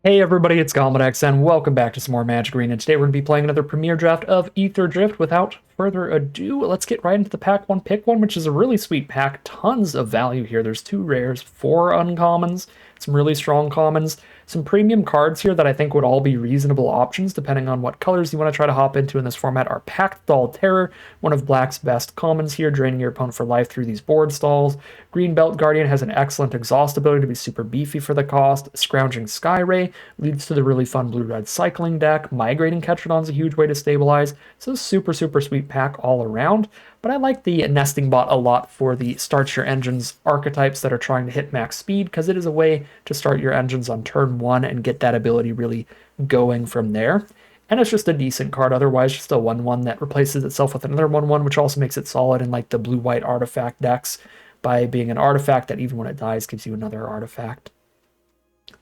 Hey everybody, it's Gomedex, and welcome back to some more Magic Arena. Today we're going to be playing another Premier Draft of Aetherdrift. Without further ado, let's get right into the pack one, pick one, which is a really sweet pack. Tons of value here. There's two rares, four uncommons, some really strong commons, some premium cards here that I think would all be reasonable options depending on what colors you want to try to hop into in this format. Are Packed Doll Terror, one of Black's best commons here, draining your opponent for life through these board stalls. Green Belt Guardian has an excellent exhaust ability to be super beefy for the cost. Scrounging Skyray leads to the really fun blue-red cycling deck. Migrating Ketrodon's a huge way to stabilize. So super sweet pack all around. But I like the Nesting Bot a lot for the start your engines archetypes that are trying to hit max speed, because it is a way to start your engines on turn one and get that ability really going from there. And it's just a decent card otherwise, just a 1-1 that replaces itself with another 1-1, which also makes it solid in like the blue-white artifact decks by being an artifact that even when it dies gives you another artifact.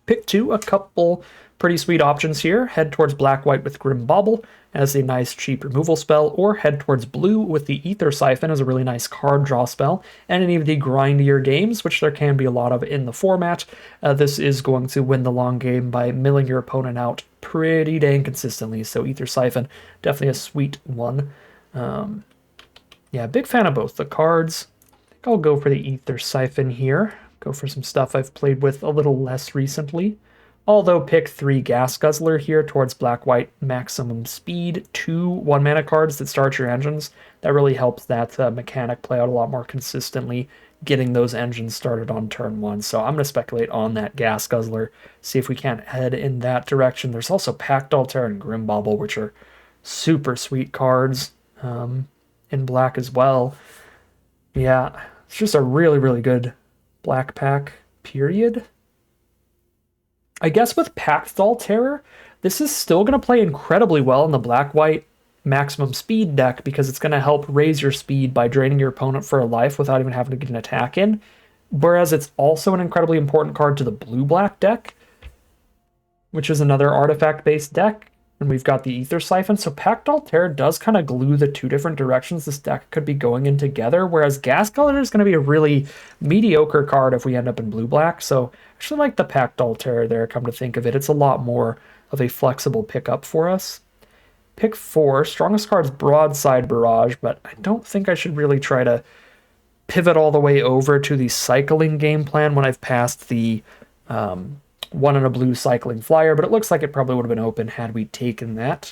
Pick two, a couple pretty sweet options here. Head towards black-white with Grim Bauble as a nice cheap removal spell, or head towards blue with the Ether Siphon as a really nice card draw spell. And any of the grindier games, which there can be a lot of in the format, this is going to win the long game by milling your opponent out pretty dang consistently. So Ether Siphon, definitely a sweet one. Yeah, big fan of both the cards. I think I'll go for the Ether Siphon here. Go for some stuff I've played with a little less recently. Although pick three Gas Guzzler here towards black-white maximum speed, two 1-mana cards that start your engines. That really helps that mechanic play out a lot more consistently, getting those engines started on turn one. So I'm going to speculate on that Gas Guzzler, see if we can't head in that direction. There's also Packed Altar and Grim Bauble, which are super sweet cards in black as well. Yeah, it's just a really good black pack, period. I guess with Packed Doll Terror, this is still going to play incredibly well in the black-white maximum speed deck because it's going to help raise your speed by draining your opponent for a life without even having to get an attack in. Whereas it's also an incredibly important card to the blue-black deck, which is another artifact-based deck. And we've got the Ether Siphon, so Packed Doll Terror does kind of glue the two different directions this deck could be going in together, whereas Gas Color is going to be a really mediocre card if we end up in blue-black, so I actually like the Packed Doll Terror there, come to think of it. It's a lot more of a flexible pickup for us. Pick four, strongest card is Broadside Barrage, but I don't think I should really try to pivot all the way over to the cycling game plan when I've passed the one in a blue cycling flyer, but it looks like it probably would have been open had we taken that.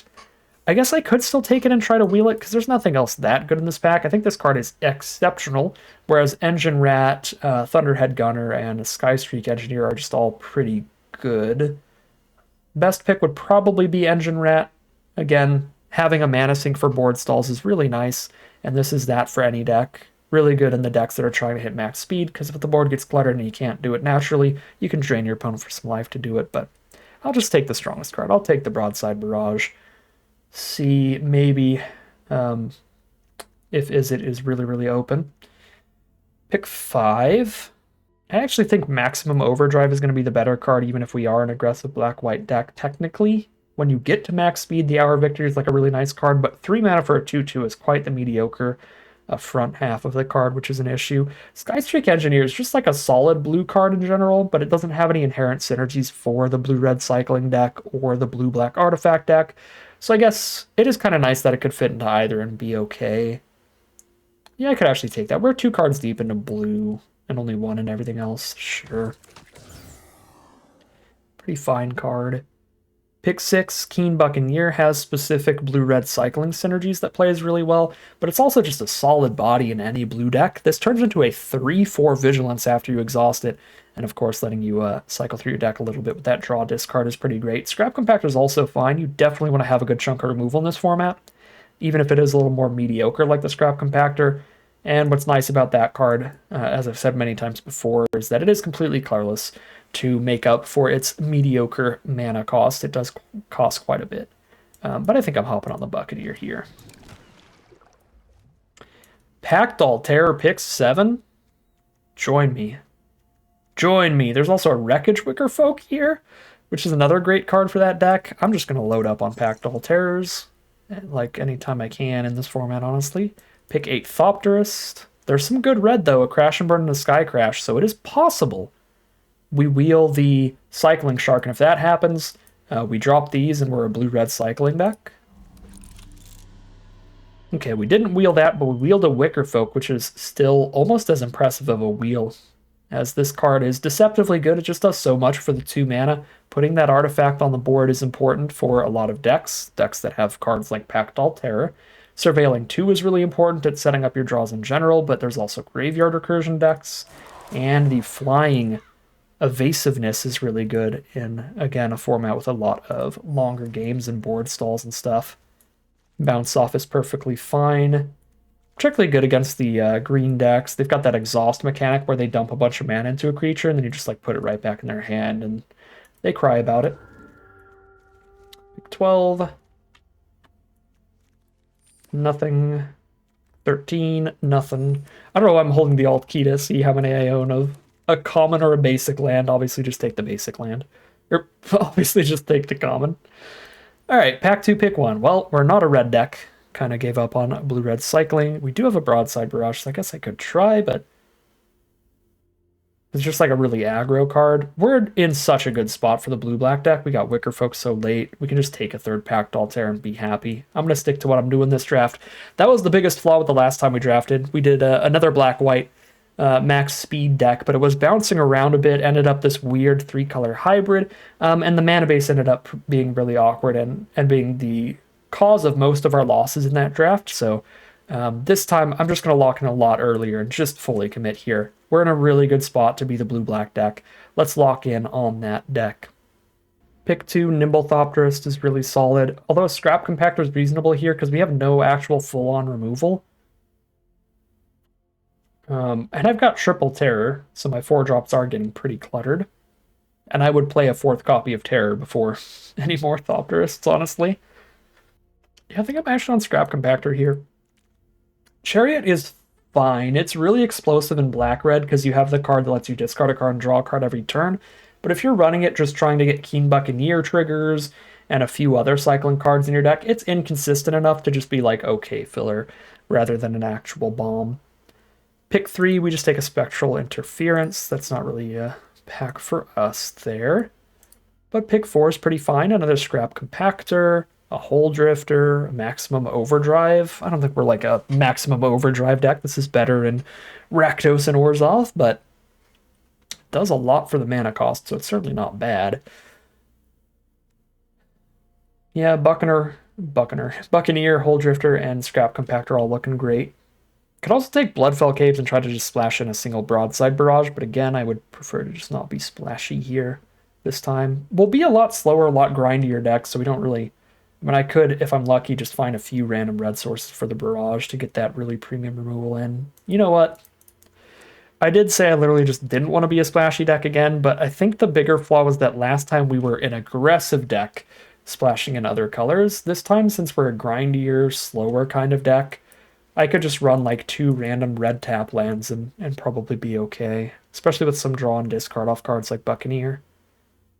I guess I could still take it and try to wheel it because there's nothing else that good in this pack. I think this card is exceptional, whereas Engine Rat, Thunderhead Gunner, and Skystreak Engineer are just all pretty good. Best pick would probably be Engine Rat. Again, having a mana sink for board stalls is really nice, and this is that for any deck. Really good in the decks that are trying to hit max speed, because if the board gets cluttered and you can't do it naturally, you can drain your opponent for some life to do it, but I'll just take the strongest card. I'll take the Broadside Barrage. See, maybe if Izzet is really open. Pick five. I actually think Maximum Overdrive is going to be the better card, even if we are an aggressive black-white deck, technically. When you get to max speed, the Hour of Victory is like a really nice card, but 3 mana for a 2-2 is quite the mediocre front half of the card, which is an issue. Skystreak Engineer is just like a solid blue card in general, but it doesn't have any inherent synergies for the blue-red cycling deck or the blue-black artifact deck. So I guess it is kind of nice that it could fit into either and be okay. Yeah, I could actually take that. We're 2 cards deep into blue and only 1 in everything else. Sure. Pretty fine card. Pick 6, Keen Buccaneer has specific blue-red cycling synergies that plays really well, but it's also just a solid body in any blue deck. This turns into a 3-4 Vigilance after you exhaust it, and of course letting you cycle through your deck a little bit with that draw discard is pretty great. Scrap Compactor is also fine. You definitely want to have a good chunk of removal in this format, even if it is a little more mediocre like the Scrap Compactor. And what's nice about that card, as I've said many times before, is that it is completely colorless to make up for its mediocre mana cost. It does cost quite a bit. But I think I'm hopping on the Buccaneer here. Packed Doll Terror pick 7. Join me. Join me. There's also a Wreckage Wicker Folk here, which is another great card for that deck. I'm just going to load up on Packed Doll Terrors, like anytime I can in this format, honestly. Pick 8 Thopterist. There's some good red, though, a Crash and Burn and a Sky Crash, so it is possible we wheel the Cycling Shark, and if that happens, we drop these and we're a blue-red cycling deck. Okay, we didn't wheel that, but we wheeled a Wicker Folk, which is still almost as impressive of a wheel, as this card is deceptively good. It just does so much for the 2 mana. Putting that artifact on the board is important for a lot of decks that have cards like Pact Terror. Surveilling 2 is really important at setting up your draws in general, but there's also Graveyard Recursion decks, and the flying evasiveness is really good in, again, a format with a lot of longer games and board stalls and stuff. Bounce off is perfectly fine. Particularly good against the green decks. They've got that exhaust mechanic where they dump a bunch of mana into a creature and then you just like put it right back in their hand and they cry about it. 12. Nothing. 13. Nothing. I don't know why I'm holding the Alt key to see how many I own of a common or a basic land. Obviously just take the basic land. Or obviously just take the common. Alright, pack 2, pick 1. Well, we're not a red deck. Kind of gave up on blue-red cycling. We do have a broadside barrage, so I guess I could try, but it's just like a really aggro card. We're in such a good spot for the blue-black deck. We got Wicker Folk so late. We can just take a 3rd Pact Altair and be happy. I'm going to stick to what I'm doing this draft. That was the biggest flaw with the last time we drafted. We did another black-white max speed deck, but it was bouncing around a bit, ended up this weird 3-color hybrid, and the mana base ended up being really awkward and being the cause of most of our losses in that draft. So this time I'm just going to lock in a lot earlier and just fully commit here. We're in a really good spot to be the blue-black deck. Let's lock in on that deck. Pick 2, Nimble Thopterist is really solid, although Scrap Compactor is reasonable here because we have no actual full-on removal. And I've got Triple Terror, so my 4-drops are getting pretty cluttered. And I would play a 4th copy of Terror before any more Thopterists, honestly. Yeah, I think I'm actually on Scrap Compactor here. Chariot is fine. It's really explosive in black-red because you have the card that lets you discard a card and draw a card every turn. But if you're running it just trying to get Keen Buccaneer triggers and a few other cycling cards in your deck, it's inconsistent enough to just be like, okay, filler, rather than an actual bomb. Pick 3, we just take a Spectral Interference. That's not really a pack for us there. But pick 4 is pretty fine. Another Scrap Compactor, a Hole Drifter, a Maximum Overdrive. I don't think we're like a Maximum Overdrive deck. This is better in Rakdos and Orzhov, but it does a lot for the mana cost, so it's certainly not bad. Yeah, Buccaneer, Hole Drifter, and Scrap Compactor all looking great. Could also take Bloodfell Caves and try to just splash in a single broadside barrage, but again, I would prefer to just not be splashy here this time. We'll be a lot slower, a lot grindier deck, so we don't really... I mean, I could, if I'm lucky, just find a few random red sources for the barrage to get that really premium removal in. You know what? I did say I literally just didn't want to be a splashy deck again, but I think the bigger flaw was that last time we were an aggressive deck splashing in other colors. This time, since we're a grindier, slower kind of deck, I could just run like 2 random red tap lands and probably be okay, especially with some draw and discard off cards like Buccaneer.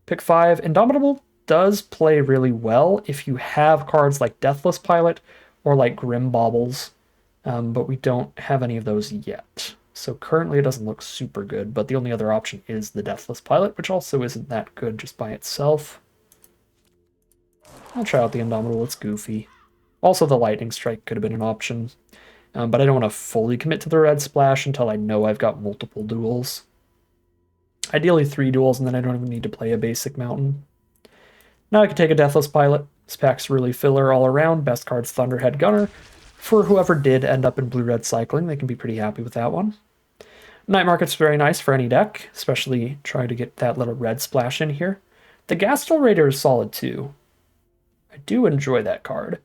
Pick 5, Indomitable does play really well if you have cards like Deathless Pilot or like Grim Baubles, but we don't have any of those yet. So currently it doesn't look super good, but the only other option is the Deathless Pilot, which also isn't that good just by itself. I'll try out the Indomitable, it's goofy. Also the Lightning Strike could have been an option. But I don't want to fully commit to the red splash until I know I've got multiple duels. Ideally 3 duels, and then I don't even need to play a basic mountain. Now I can take a Deathless Pilot. This pack's really filler all around. Best card's Thunderhead Gunner. For whoever did end up in blue-red cycling, they can be pretty happy with that one. Night Market's very nice for any deck, especially trying to get that little red splash in here. The Gastel Raider is solid too. I do enjoy that card.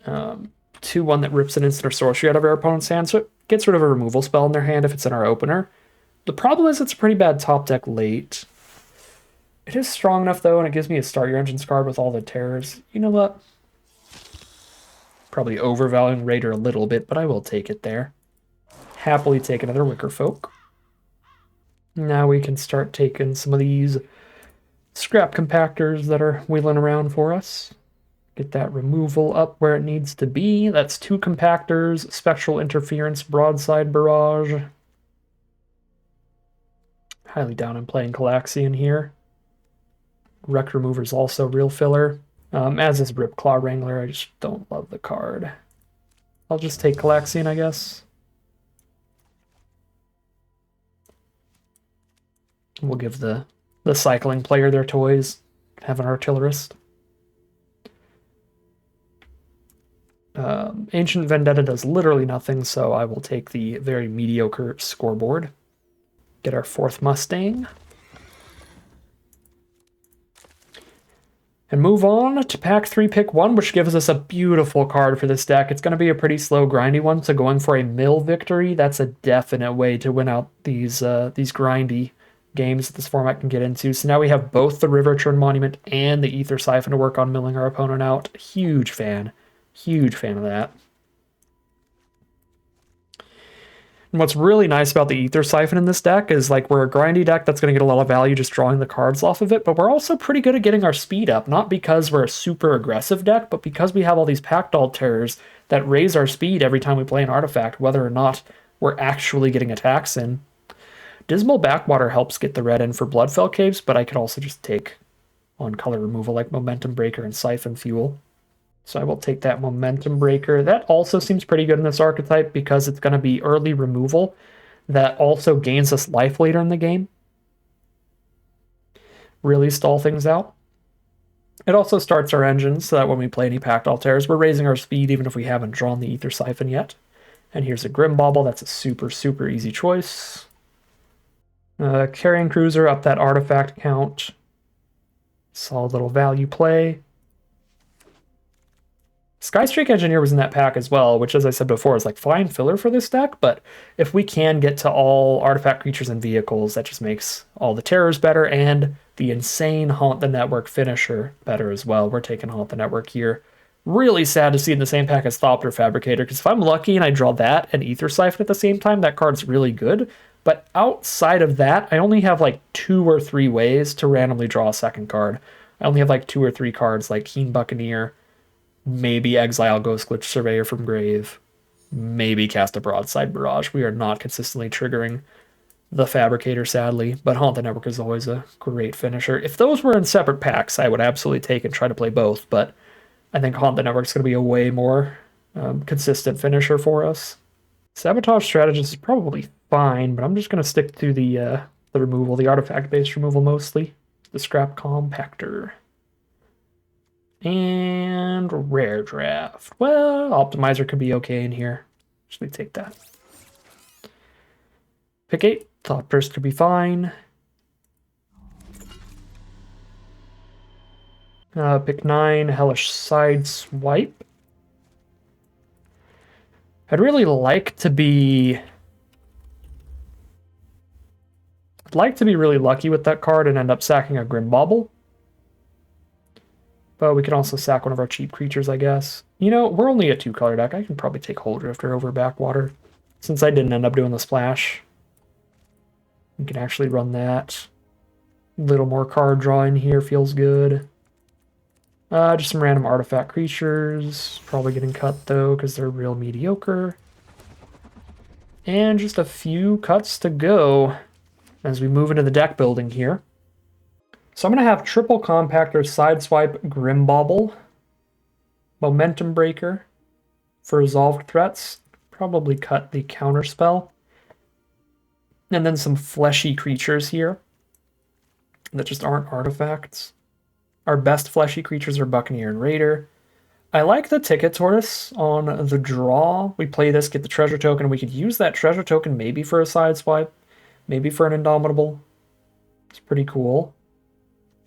2-1 that rips an instant or sorcery out of our opponent's hand, so it gets rid of a removal spell in their hand if it's in our opener. The problem is it's a pretty bad top deck late. It is strong enough, though, and it gives me a Start Your Engines card with all the terrors. You know what? Probably overvaluing Raider a little bit, but I will take it there. Happily take another Wicker Folk. Now we can start taking some of these Scrap Compactors that are wheeling around for us. Get that removal up where it needs to be. That's 2 Compactors, Spectral Interference, Broadside Barrage. highly down on playing Calaxian here. Wreck Remover is also real filler. As is Ripclaw Wrangler, I just don't love the card. I'll just take Calaxian, I guess. We'll give the cycling player their toys. Have an artillerist. Ancient Vendetta does literally nothing, so I will take the very mediocre scoreboard. Get our 4th Mustang. And move on to pack 3, pick 1, which gives us a beautiful card for this deck. It's going to be a pretty slow, grindy one, so going for a mill victory, that's a definite way to win out these grindy games that this format can get into. So now we have both the River Churn Monument and the Aether Siphon to work on milling our opponent out. Huge fan of that. And what's really nice about the Aether Siphon in this deck is, like, we're a grindy deck that's going to get a lot of value just drawing the cards off of it, but we're also pretty good at getting our speed up, not because we're a super aggressive deck, but because we have all these Packdoll Terrors that raise our speed every time we play an artifact, whether or not we're actually getting attacks in. Dismal Backwater helps get the red in for Bloodfell Caves, but I could also just take on color removal like Momentum Breaker and Siphon Fuel. So I will take that Momentum Breaker. That also seems pretty good in this archetype because it's going to be early removal that also gains us life later in the game. Really stall things out. It also starts our engine so that when we play any Packdoll Terrors, we're raising our speed even if we haven't drawn the Aether Siphon yet. And here's a Grim Bauble. That's a super, super easy choice. Carrying Cruiser, up that artifact count. Solid little value play. Skystreak Engineer was in that pack as well, which, as I said before, is like fine filler for this deck, but if we can get to all artifact creatures and vehicles, that just makes all the terrors better, and the insane Haunt the Network finisher better as well. We're taking Haunt the Network here. Really sad to see in the same pack as Thopter Fabricator, because if I'm lucky and I draw that and Aether Siphon at the same time, that card's really good. But outside of that, I only have like 2 or 3 ways to randomly draw a second card. I only have like 2 or 3 cards like Keen Buccaneer, maybe exile Ghost Glitch Surveyor from Grave, maybe cast a Broadside Barrage. We are not consistently triggering the Fabricator, sadly, but Haunt the Network is always a great finisher. If those were in separate packs, I would absolutely take and try to play both, but I think Haunt the Network is going to be a way more consistent finisher for us. Sabotage Strategist is probably fine, but I'm just going to stick to the removal, the artifact-based removal mostly. The Scrap Compactor. And Rare Draft. Well, Optimizer could be okay in here. Actually take that. Pick 8. Thought Burst could be fine. Pick 9. Hellish Sideswipe. I'd really like to be... I'd like to be really lucky with that card and end up sacking a Grim Bauble. But we can also sack one of our cheap creatures, I guess. You know, we're only a 2-color deck. I can probably take Hole Drifter over Backwater. Since I didn't end up doing the splash. We can actually run that. A little more card draw in here feels good. Just some random artifact creatures. Probably getting cut, though, because they're real mediocre. And just a few cuts to go as we move into the deck building here. So I'm going to have Triple Compactor, Sideswipe, Grim Bauble, Momentum Breaker for resolved threats. Probably cut the Counterspell. And then some fleshy creatures here that just aren't artifacts. Our best fleshy creatures are Buccaneer and Raider. I like the Ticket Tortoise on the draw. We play this, get the treasure token. We could use that treasure token maybe for a Sideswipe, maybe for an Indomitable. It's pretty cool.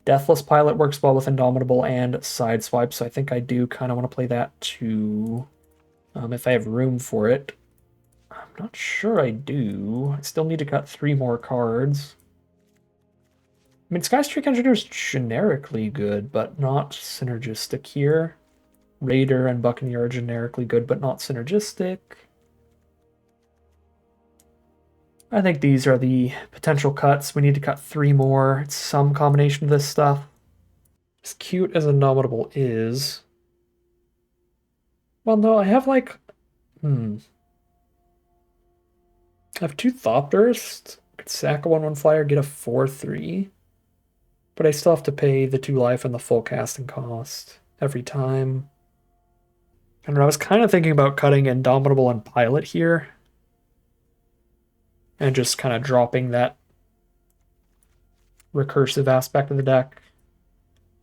Deathless Pilot works well with Indomitable and Sideswipe, so I think I do kind of want to play that too, if I have room for it. I'm not sure I do. I still need to cut 3 more cards. I mean, Skystreak Engineer is generically good, but not synergistic here. Raider and Buccaneer are generically good, but not synergistic. I think these are the potential cuts. We need to cut 3 more. It's some combination of this stuff. As cute as Indomitable is... Well, no, I have like... I have 2 Thopterst, Could sack a 1/1 flyer, get a 4/3. But I still have to pay the 2 life and the full casting cost every time. I don't know, I was kind of thinking about cutting Indomitable and Pilot here. And just kind of dropping that recursive aspect of the deck.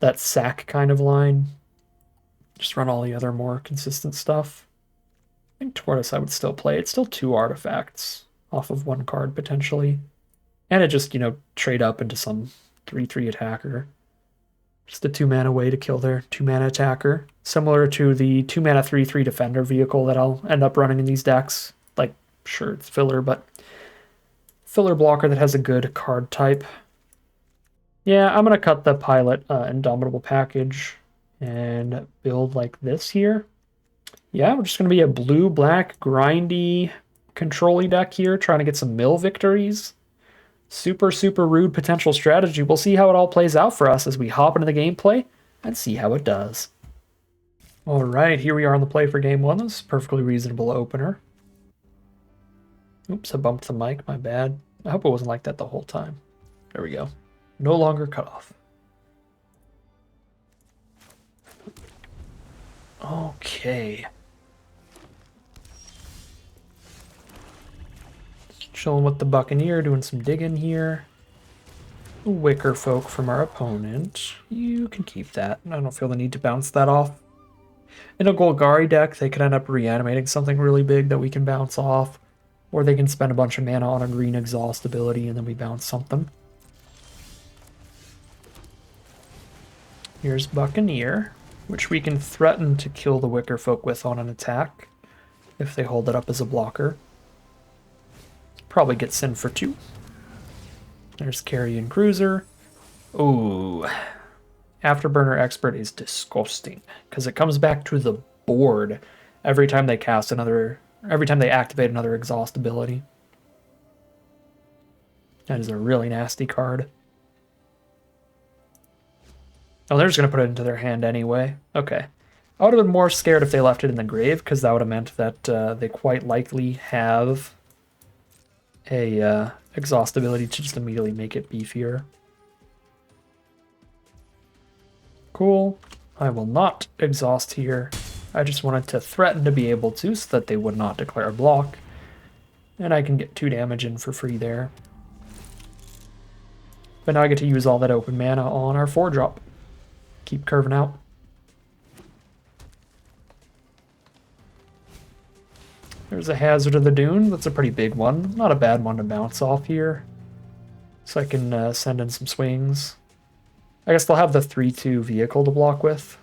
That sack kind of line. Just run all the other more consistent stuff. I think Tortoise I would still play. It's still 2 artifacts off of 1 card potentially. And it just, trade up into some 3/3 attacker. Just a 2-mana way to kill their 2-mana attacker. Similar to the 2-mana 3/3 defender vehicle that I'll end up running in these decks. Like, sure, it's filler, but filler blocker that has a good card type. Yeah, I'm going to cut the Pilot Indomitable package and build like this here. Yeah, we're just going to be a blue-black grindy control-y deck here, trying to get some mill victories. Super, super rude potential strategy. We'll see how it all plays out for us as we hop into the gameplay and see how it does. All right, here we are on the play for game 1. This is a perfectly reasonable opener. Oops, I bumped the mic, my bad. I hope it wasn't like that the whole time. There we go. No longer cut off. Okay. Chilling with the Buccaneer, doing some digging here. Wicker Folk from our opponent. You can keep that. I don't feel the need to bounce that off. In a Golgari deck, they could end up reanimating something really big that we can bounce off. Or they can spend a bunch of mana on a green exhaust ability and then we bounce something. Here's Buccaneer, which we can threaten to kill the Wicker Folk with on an attack if they hold it up as a blocker. Probably get Sin for 2. There's Carrion Cruiser. Ooh. Afterburner Expert is disgusting because it comes back to the board every time they activate another exhaust ability. That is a really nasty card. Oh, they're just going to put it into their hand anyway. Okay. I would have been more scared if they left it in the grave because that would have meant that they quite likely have a exhaust ability to just immediately make it beefier. Cool. I will not exhaust here. I just wanted to threaten to be able to so that they would not declare a block. And I can get 2 damage in for free there. But now I get to use all that open mana on our 4-drop. Keep curving out. There's a Hazard of the Dune. That's a pretty big one. Not a bad one to bounce off here. So I can send in some swings. I guess they'll have the 3/2 vehicle to block with.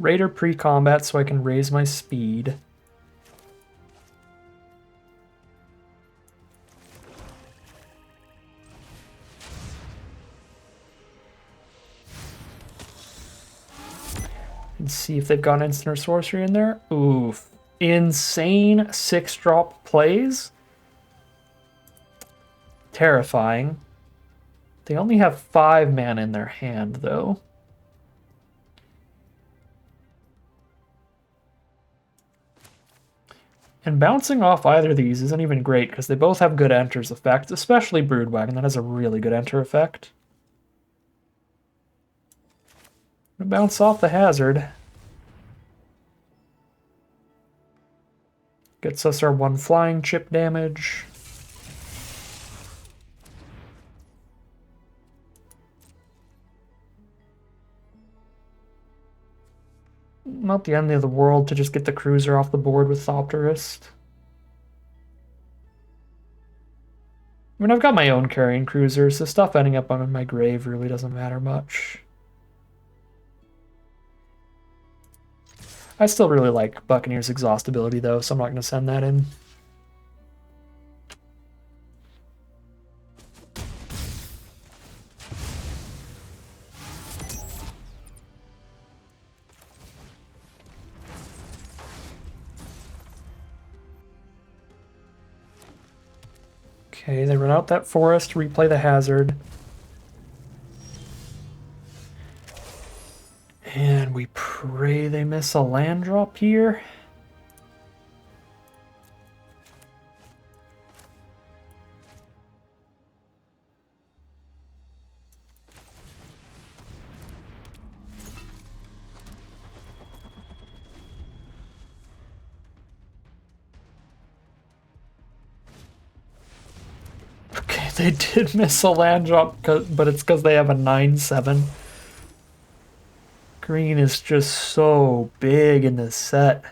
Raider pre-combat so I can raise my speed. And see if they've got instant or sorcery in there. Oof. Insane 6-drop plays. Terrifying. They only have 5 mana in their hand, though. And bouncing off either of these isn't even great, because they both have good enters effects, especially Broodwagon, that has a really good enter effect. Bounce off the Hazard. Gets us our 1 flying chip damage. Not the end of the world to just get the cruiser off the board with Thopterist. I mean, I've got my own carrying cruiser, so stuff ending up on my grave really doesn't matter much. I still really like Buccaneer's exhaust ability, though, so I'm not going to send that in. Okay, they run out that forest, replay the hazard. And we pray they miss a land drop here. Okay, they did miss a land drop, but it's because they have a 9/7. Green is just so big in this set.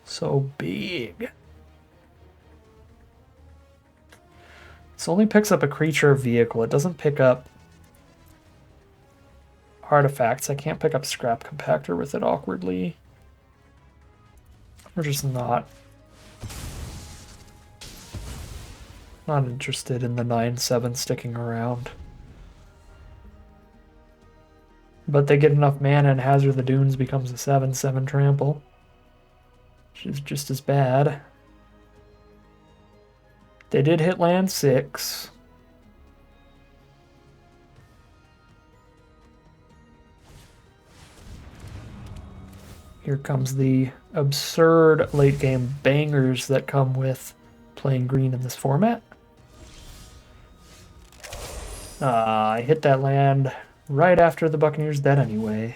So big. This only picks up a creature or vehicle. It doesn't pick up artifacts. I can't pick up scrap compactor with it awkwardly. We're just not interested in the 9/7 sticking around. But they get enough mana and Hazard of the Dunes becomes a 7/7 trample, which is just as bad. They did hit land 6. Here comes the absurd late game bangers that come with playing green in this format. I hit that land right after the Buccaneers dead anyway.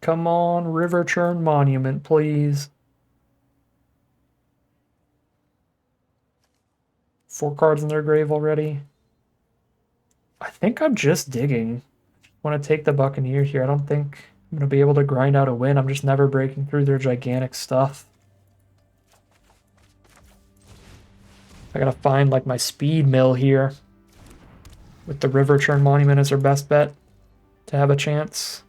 Come on, River Churn Monument, please. 4 cards in their grave already. I think I'm just digging. Want to take the Buccaneer here. I don't think I'm going to be able to grind out a win. I'm just never breaking through their gigantic stuff. I gotta find like my speed mill here. With the River Churn Monument as our best bet to have a chance.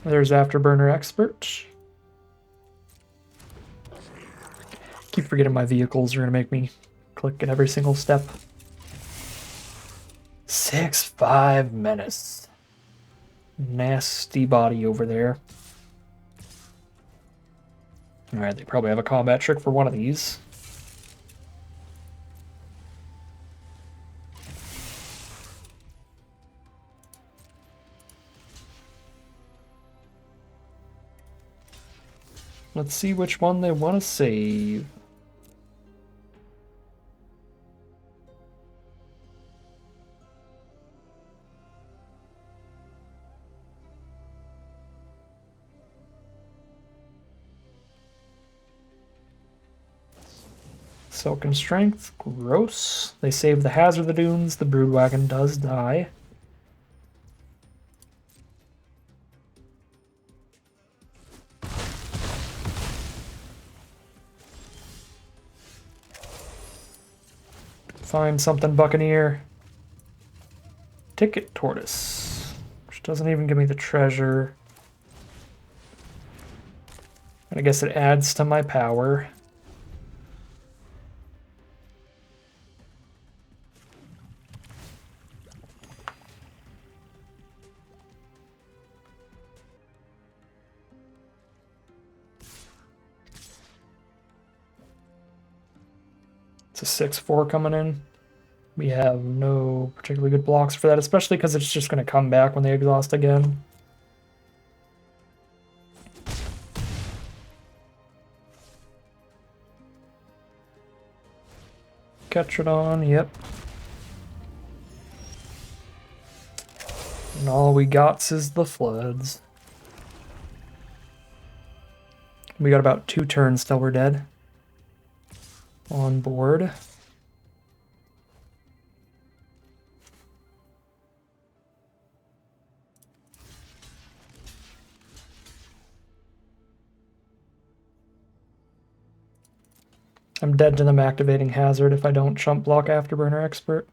There's Afterburner Expert. Keep forgetting my vehicles are gonna make me click at every single step. 6/5 Menace. Nasty body over there. Alright, they probably have a combat trick for one of these. Let's see which one they want to save. Silken Strength, gross. They save the Hazard of the Dunes, the Broodwagon does die. Find something, Buccaneer. Ticket Tortoise, which doesn't even give me the treasure. And I guess it adds to my power. It's a 6/4 coming in. We have no particularly good blocks for that, especially because it's just going to come back when they exhaust again. Ketrodon, yep. And all we got is the floods. We got about 2 turns till we're dead. On board. I'm dead to them activating Hazard if I don't chump block Afterburner Expert.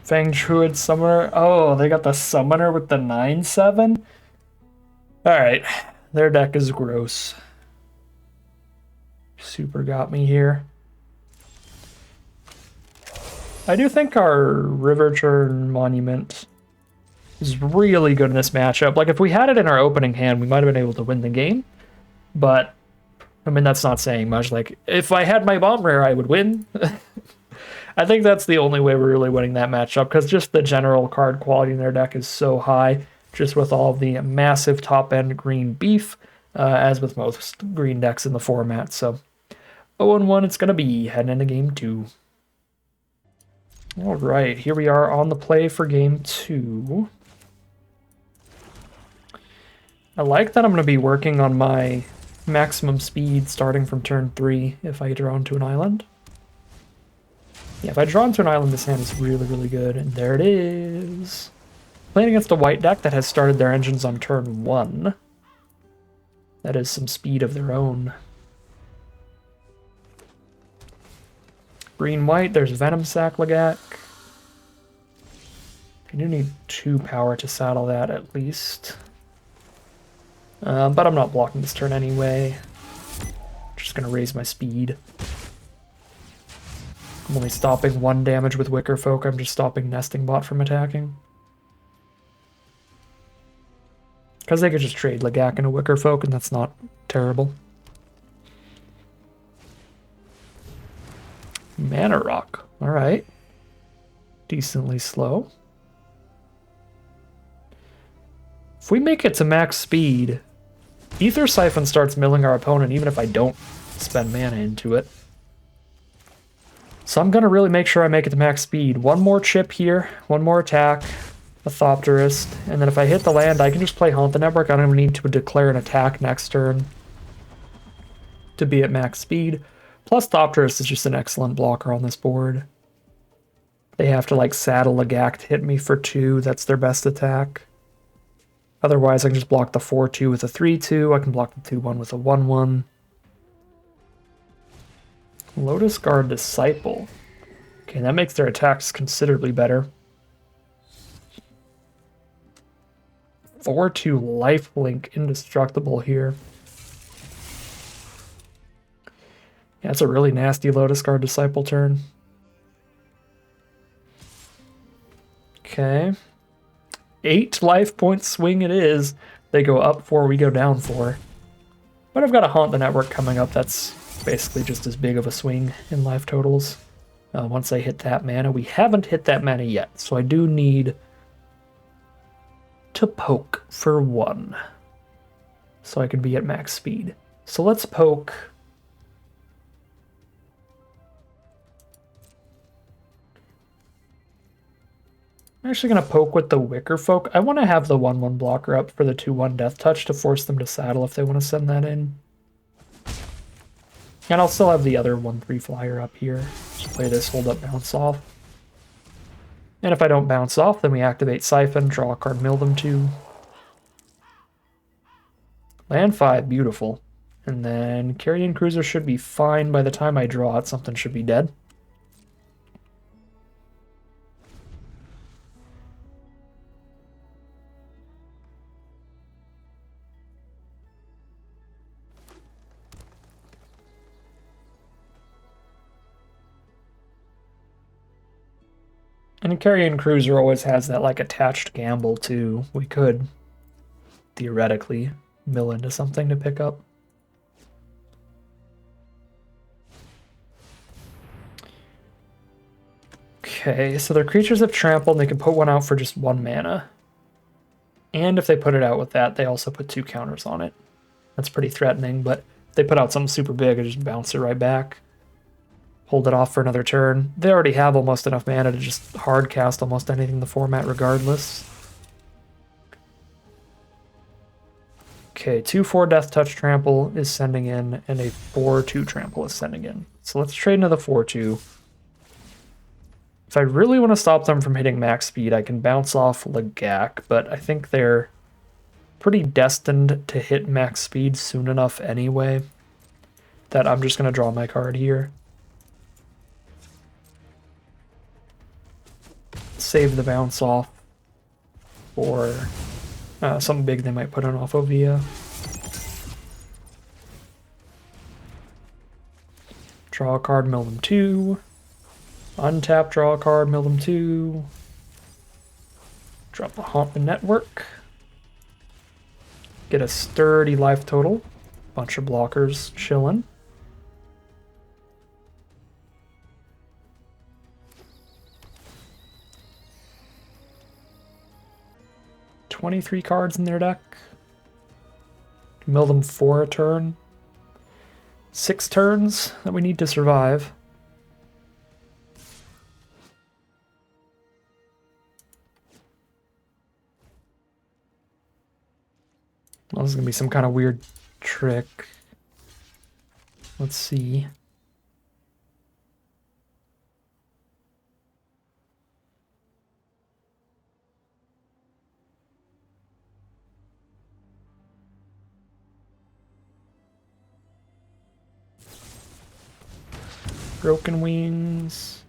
Fang Druid Summoner. Oh, they got the Summoner with the 9/7? Alright, their deck is gross. Super got me here. I do think our River Turn Monument is really good in this matchup. Like, if we had it in our opening hand, we might have been able to win the game. But, I mean, that's not saying much. Like, if I had my Bomb Rare, I would win. I think that's the only way we're really winning that matchup, because just the general card quality in their deck is so high, just with all the massive top-end green beef, as with most green decks in the format. So, 0-1 it's going to be, heading into game 2. All right, here we are on the play for game 2. I like that I'm going to be working on my maximum speed starting from turn 3 if I draw into an island. Yeah, if I draw into an island, this hand is really, really good. And there it is. Playing against a white deck that has started their engines on turn 1. That is some speed of their own. Green-white, there's Venom Sac Lagak. I do need 2 power to saddle that at least. But I'm not blocking this turn anyway. Just gonna raise my speed. I'm only stopping 1 damage with Wicker Folk. I'm just stopping Nesting Bot from attacking. Because they could just trade Lagak into Wicker Folk, and that's not terrible. Mana Rock. Alright. Decently slow. If we make it to max speed, Ether Siphon starts milling our opponent even if I don't spend mana into it. So I'm going to really make sure I make it to max speed. 1 more chip here, 1 more attack, a Thopterist, and then if I hit the land, I can just play Haunt the Network. I don't even need to declare an attack next turn to be at max speed. Plus Thopterist is just an excellent blocker on this board. They have to like saddle Lagak to hit me for 2, that's their best attack. Otherwise I can just block the 4-2 with a 3-2, I can block the 2-1 with a 1-1. Lotus Guard Disciple. Okay, that makes their attacks considerably better. 4-2 Lifelink Indestructible here. Yeah, that's a really nasty Lotus Guard Disciple turn. Okay. 8 life points swing it is. They go up 4, we go down 4. But I've got a Haunt the Network coming up that's basically just as big of a swing in life totals. Once I hit that mana, we haven't hit that mana yet, so I do need to poke for 1 so I can be at max speed. So let's poke. I'm actually going to poke with the Wicker Folk. I want to have the 1-1 blocker up for the 2-1 Death Touch to force them to saddle if they want to send that in. And I'll still have the other 1-3 flyer up here. Just play this, hold up, bounce off. And if I don't bounce off, then we activate Siphon, draw a card, mill them 2. Land 5, beautiful. And then Carrion Cruiser should be fine. By the time I draw it, something should be dead. And a Carrion Cruiser always has that like attached gamble too. We could theoretically mill into something to pick up. Okay, so their creatures have trampled and they can put 1 out for just 1 mana. And if they put it out with that, they also put 2 counters on it. That's pretty threatening, but if they put out something super big, I just bounce it right back. Hold it off for another turn. They already have almost enough mana to just hard cast almost anything in the format regardless. Okay, 2-4 Death Touch Trample is sending in, and a 4-2 Trample is sending in. So let's trade into the 4-2. If I really want to stop them from hitting max speed, I can bounce off Lagak, but I think they're pretty destined to hit max speed soon enough anyway that I'm just going to draw my card here. save the bounce off for something big they might put on off Ovia. Draw a card, mill them 2. Untap, draw a card, mill them 2. Drop the Haunt the Network. Get a sturdy life total. Bunch of blockers chilling. $23 cards in their deck. Mill them 4 a turn. 6 turns that we need to survive. Well, this is going to be some kind of weird trick. Let's see. Broken Wings.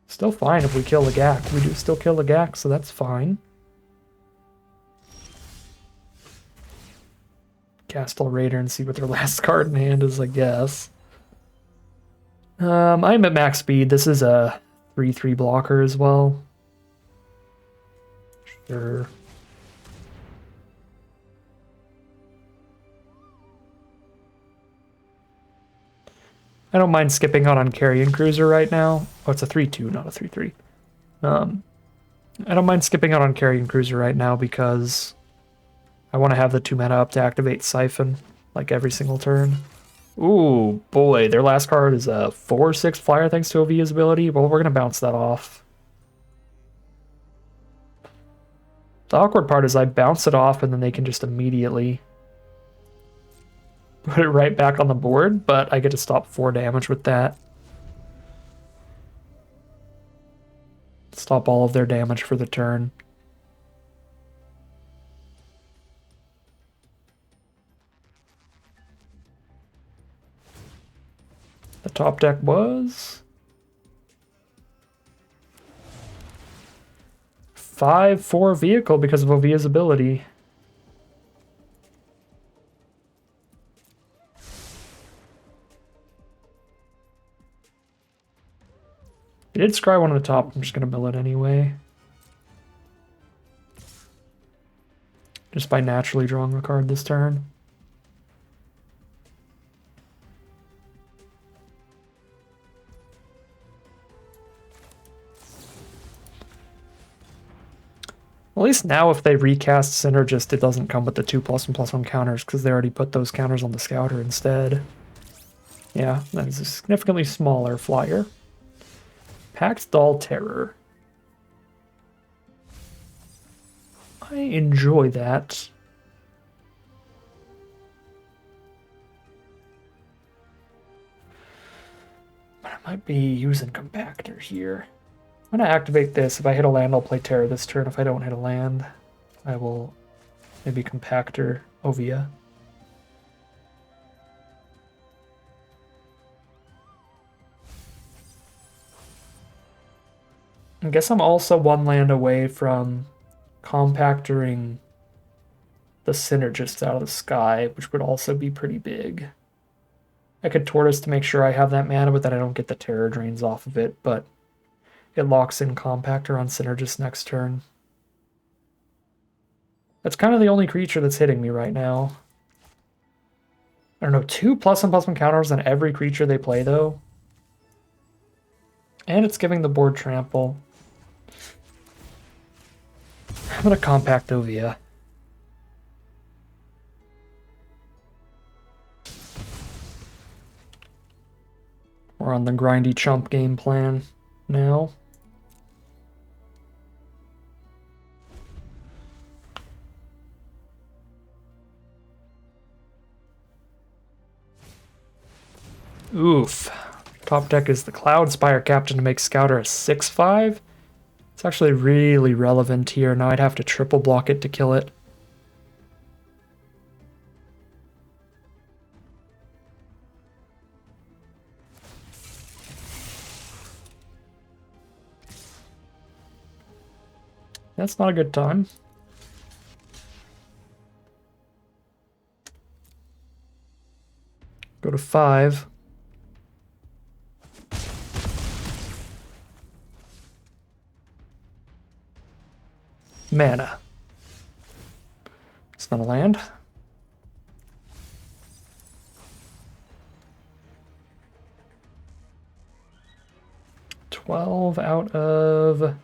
Still fine if we kill the Gak. We do still kill the Gak, so that's fine. Castle Raider and see what their last card in hand is, I guess. I'm at max speed. This is a 3/3 blocker as well. Sure. I don't mind skipping out on Carrion Cruiser right now. Oh, it's a 3/2, not a 3/3. I don't mind skipping out on Carrion Cruiser right now because I want to have the 2 mana up to activate Siphon, like every single turn. Ooh, boy, their last card is a 4/6 flyer thanks to Ovia's ability. Well, we're going to bounce that off. The awkward part is I bounce it off and then they can just immediately put it right back on the board, but I get to stop 4 damage with that. Stop all of their damage for the turn. The top deck was 5/4 vehicle because of Ovia's ability. He did scry one on the top. I'm just going to mill it anyway. Just by naturally drawing a card this turn. At least now if they recast Synergist, it doesn't come with the 2+1/+1 counters because they already put those counters on the Scouter instead. Yeah, that is a significantly smaller flyer. Pax Doll Terror. I enjoy that. But I might be using Compactor here. I'm going to activate this. If I hit a land, I'll play Terror this turn. If I don't hit a land, I will maybe Compactor Ovia. I guess I'm also 1 land away from compactoring the Synergist out of the sky, which would also be pretty big. I could Tortoise to make sure I have that mana, but then I don't get the Terror Drains off of it, but it locks in Compactor on Synergist next turn. That's kind of the only creature that's hitting me right now. I don't know, 2+1/+1 counters on every creature they play, though. And it's giving the board trample. I'm going to compact Ovia. We're on the grindy chump game plan now. Oof. Top deck is the Cloud Spire Captain to make Scouter a 6/5. It's actually really relevant here. Now I'd have to triple block it to kill it. That's not a good time. Go to 5. Mana. It's not a land. 12 out of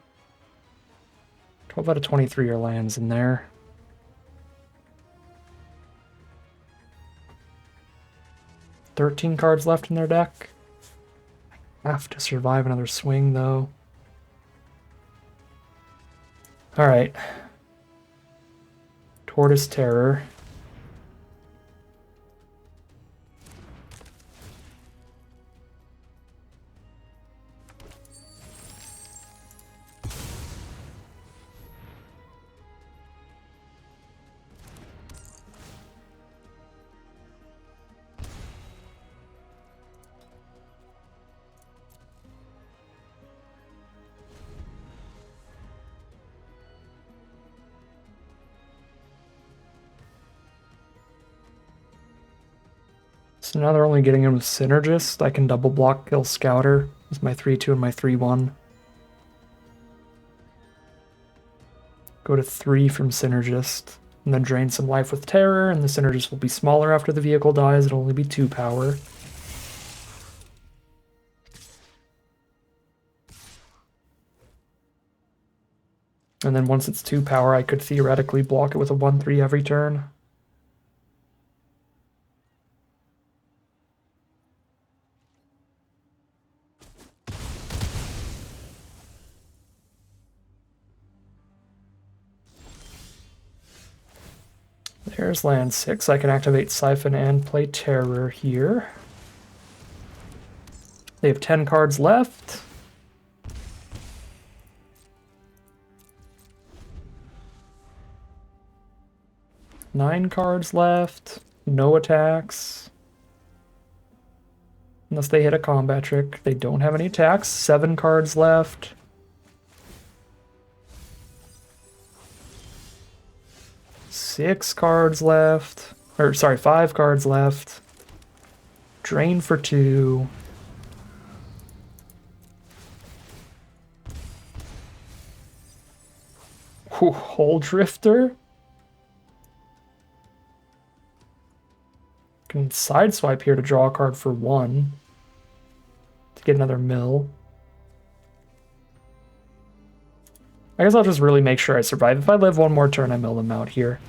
23 are lands in there. "13 cards left in their deck. I have to survive another swing, though. Alright. Tortoise Terror. So now they're only getting him with Synergist. I can double block kill Scouter with my 3/2 and my 3/1. Go to 3 from Synergist, and then drain some life with Terror, and the Synergist will be smaller after the vehicle dies. It'll only be 2 power. And then once it's 2 power, I could theoretically block it with a 1/3 every turn. There's land 6. I can activate Siphon and play Terror here. They have 10 cards left. Nine cards left. No attacks. Unless they hit a combat trick. They don't have any attacks. 7 cards left. Six cards left. Or, sorry, 5 cards left. Drain for 2. Hole Drifter? Can sideswipe here to draw a card for 1. To get another mill. I guess I'll just really make sure I survive. If I live one more turn, I mill them out here.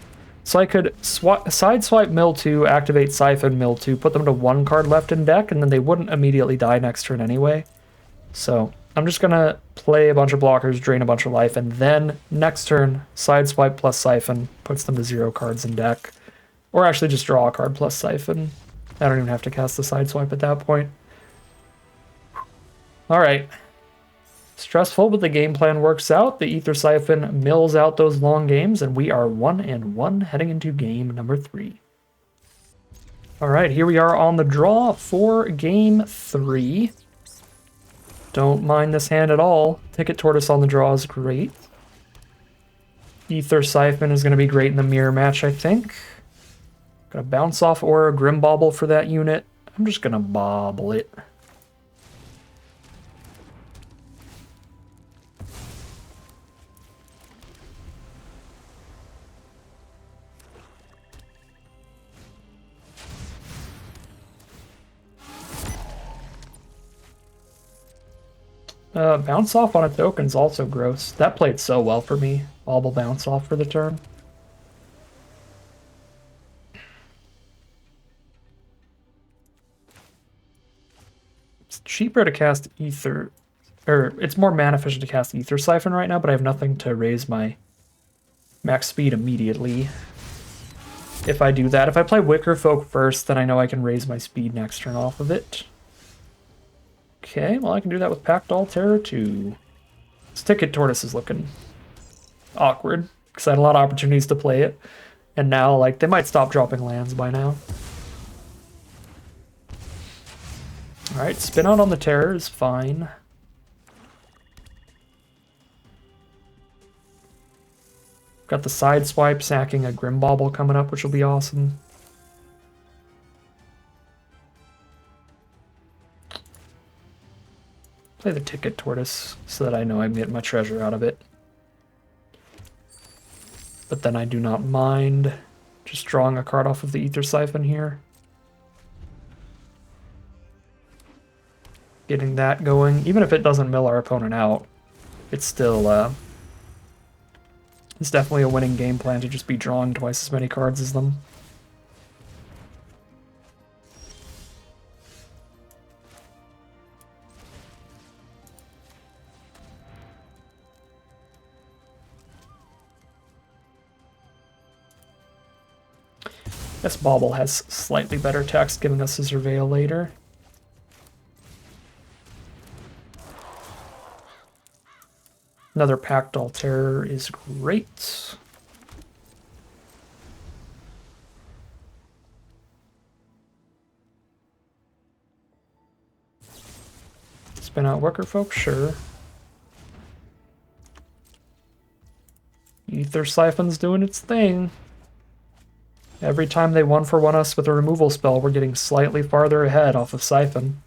So I could sideswipe mill 2, activate Siphon mill 2, put them to 1 card left in deck, and then they wouldn't immediately die next turn anyway. So I'm just gonna play a bunch of blockers, drain a bunch of life, and then next turn, sideswipe plus Siphon puts them to 0 cards in deck. Or actually just draw a card plus Siphon. I don't even have to cast the sideswipe at that point. Alright. Stressful, but the game plan works out. The Aether Siphon mills out those long games, and we are 1-1 heading into game number 3. Alright, here we are on the draw for game 3. Don't mind this hand at all. Ticket Tortoise on the draw is great. Aether Siphon is going to be great in the mirror match, I think. Gonna bounce off Aura Grim Bauble for that unit. I'm just gonna bobble it. Bounce off on a token is also gross. That played so well for me. Bauble bounce off for the turn. It's cheaper to cast Ether, or it's more mana efficient to cast Aether Siphon right now, but I have nothing to raise my max speed immediately. If I do that, if I play Wicker Folk first, then I know I can raise my speed next turn off of it. Okay, well I can do that with Packdoll Terror too. This Ticket Tortoise is looking awkward, because I had a lot of opportunities to play it, and now, like, they might stop dropping lands by now. Alright, spin out on the Terror is fine. Got the side swipe, sacking a Grimbauble coming up, which will be awesome. Play the Ticket Tortoise so that I know I'm getting my treasure out of it. But then I do not mind just drawing a card off of the Ether Siphon here. Getting that going, even if it doesn't mill our opponent out, it's still it's definitely a winning game plan to just be drawing twice as many cards as them. This Bauble has slightly better text, giving us a Surveil later. Another Pactol Terror is great. Spin out Worker Folk, sure. Ether Siphon's doing its thing. Every time they 1-for-1 us with a removal spell, we're getting slightly farther ahead off of Siphon.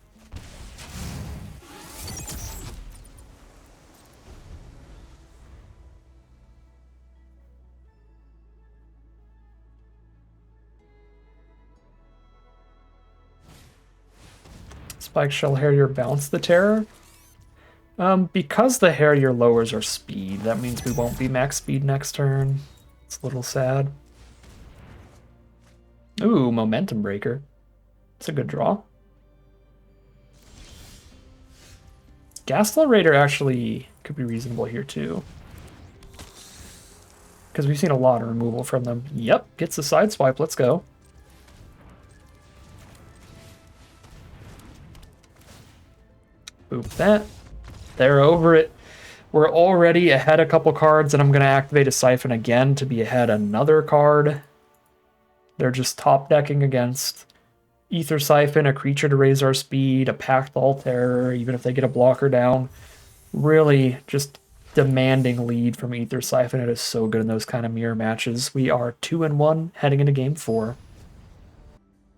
Spike Shell Harrier bounce the Terror. Because the Harrier lowers our speed, that means we won't be max speed next turn. It's a little sad. Ooh, Momentum Breaker. It's a good draw. Gaslight Raider actually could be reasonable here too. Because we've seen a lot of removal from them. Yep, gets the side swipe, let's go. Boop that. They're over it. We're already ahead a couple cards, and I'm going to activate a Siphon again to be ahead another card. They're just top decking against Ether Siphon, a creature to raise our speed, a Pactol Terror, even if they get a blocker down. Really just demanding lead from Ether Siphon. It is so good in those kind of mirror matches. We are 2-1 heading into game 4.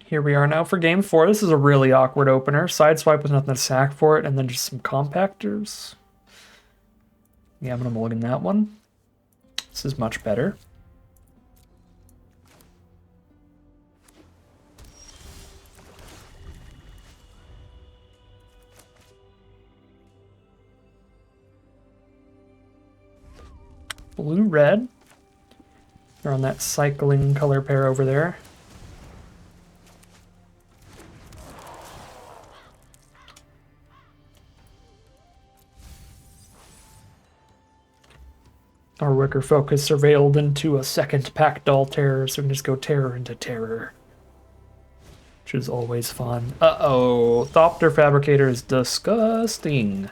Here we are now for game 4. This is a really awkward opener. Sideswipe with nothing to sack for it, and then just some compactors. Yeah, I'm going to mulligan that one. This is much better. Blue-red. They're on that cycling color pair over there. Our Wicker Folk is surveilled into a second Pactol Terror, so we can just go Terror into Terror. Which is always fun. Uh-oh, Thopter Fabricator is disgusting.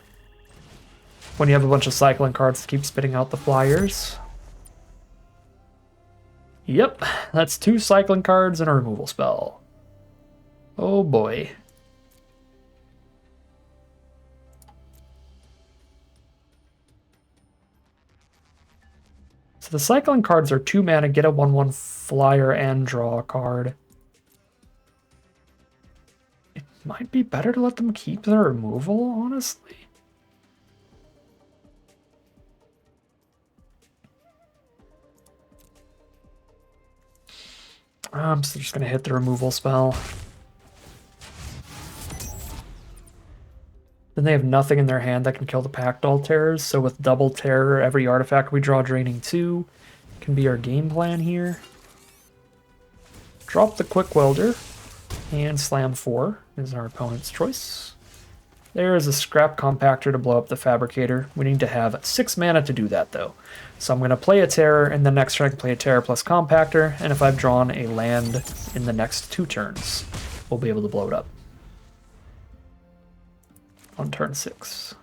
When you have a bunch of cycling cards to keep spitting out the flyers. Yep, that's 2 cycling cards and a removal spell. Oh boy. So the cycling cards are 2 mana, get a 1/1 flyer and draw a card. It might be better to let them keep their removal, honestly. I'm still just going to hit the removal spell. Then they have nothing in their hand that can kill the Pactol Terrors, so with double Terror, every artifact we draw draining 2 can be our game plan here. Drop the Quick Welder, and slam 4 is our opponent's choice. There is a Scrap Compactor to blow up the Fabricator. We need to have 6 mana to do that, though. So I'm going to play a Terror, and then next turn I can play a Terror plus Compactor, and if I've drawn a land in the next 2 turns, we'll be able to blow it up. On turn 6.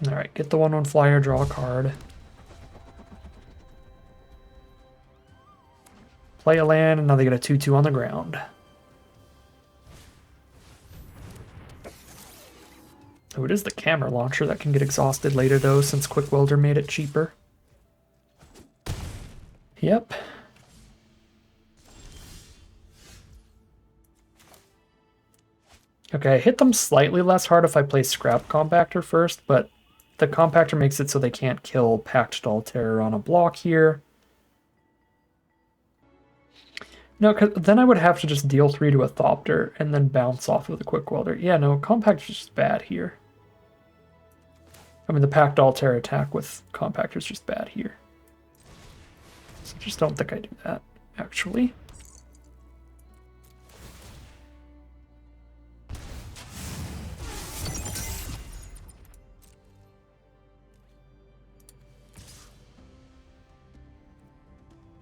Alright, get the 1/1 flyer, draw a card. Play a land, and now they get a 2/2 on the ground. Oh, it is the camera launcher that can get exhausted later, though, since Quick Welder made it cheaper. Yep. Okay, I hit them slightly less hard if I play Scrap Compactor first, but the Compactor makes it so they can't kill Packed Doll Terror on a block here. No, because then I would have to just deal 3 to a Thopter and then bounce off of the Quick Welder. Yeah, no, Compactor's just bad here. I mean, the Packed Doll Terror attack with Compactor's just bad here. So I just don't think I do that, actually.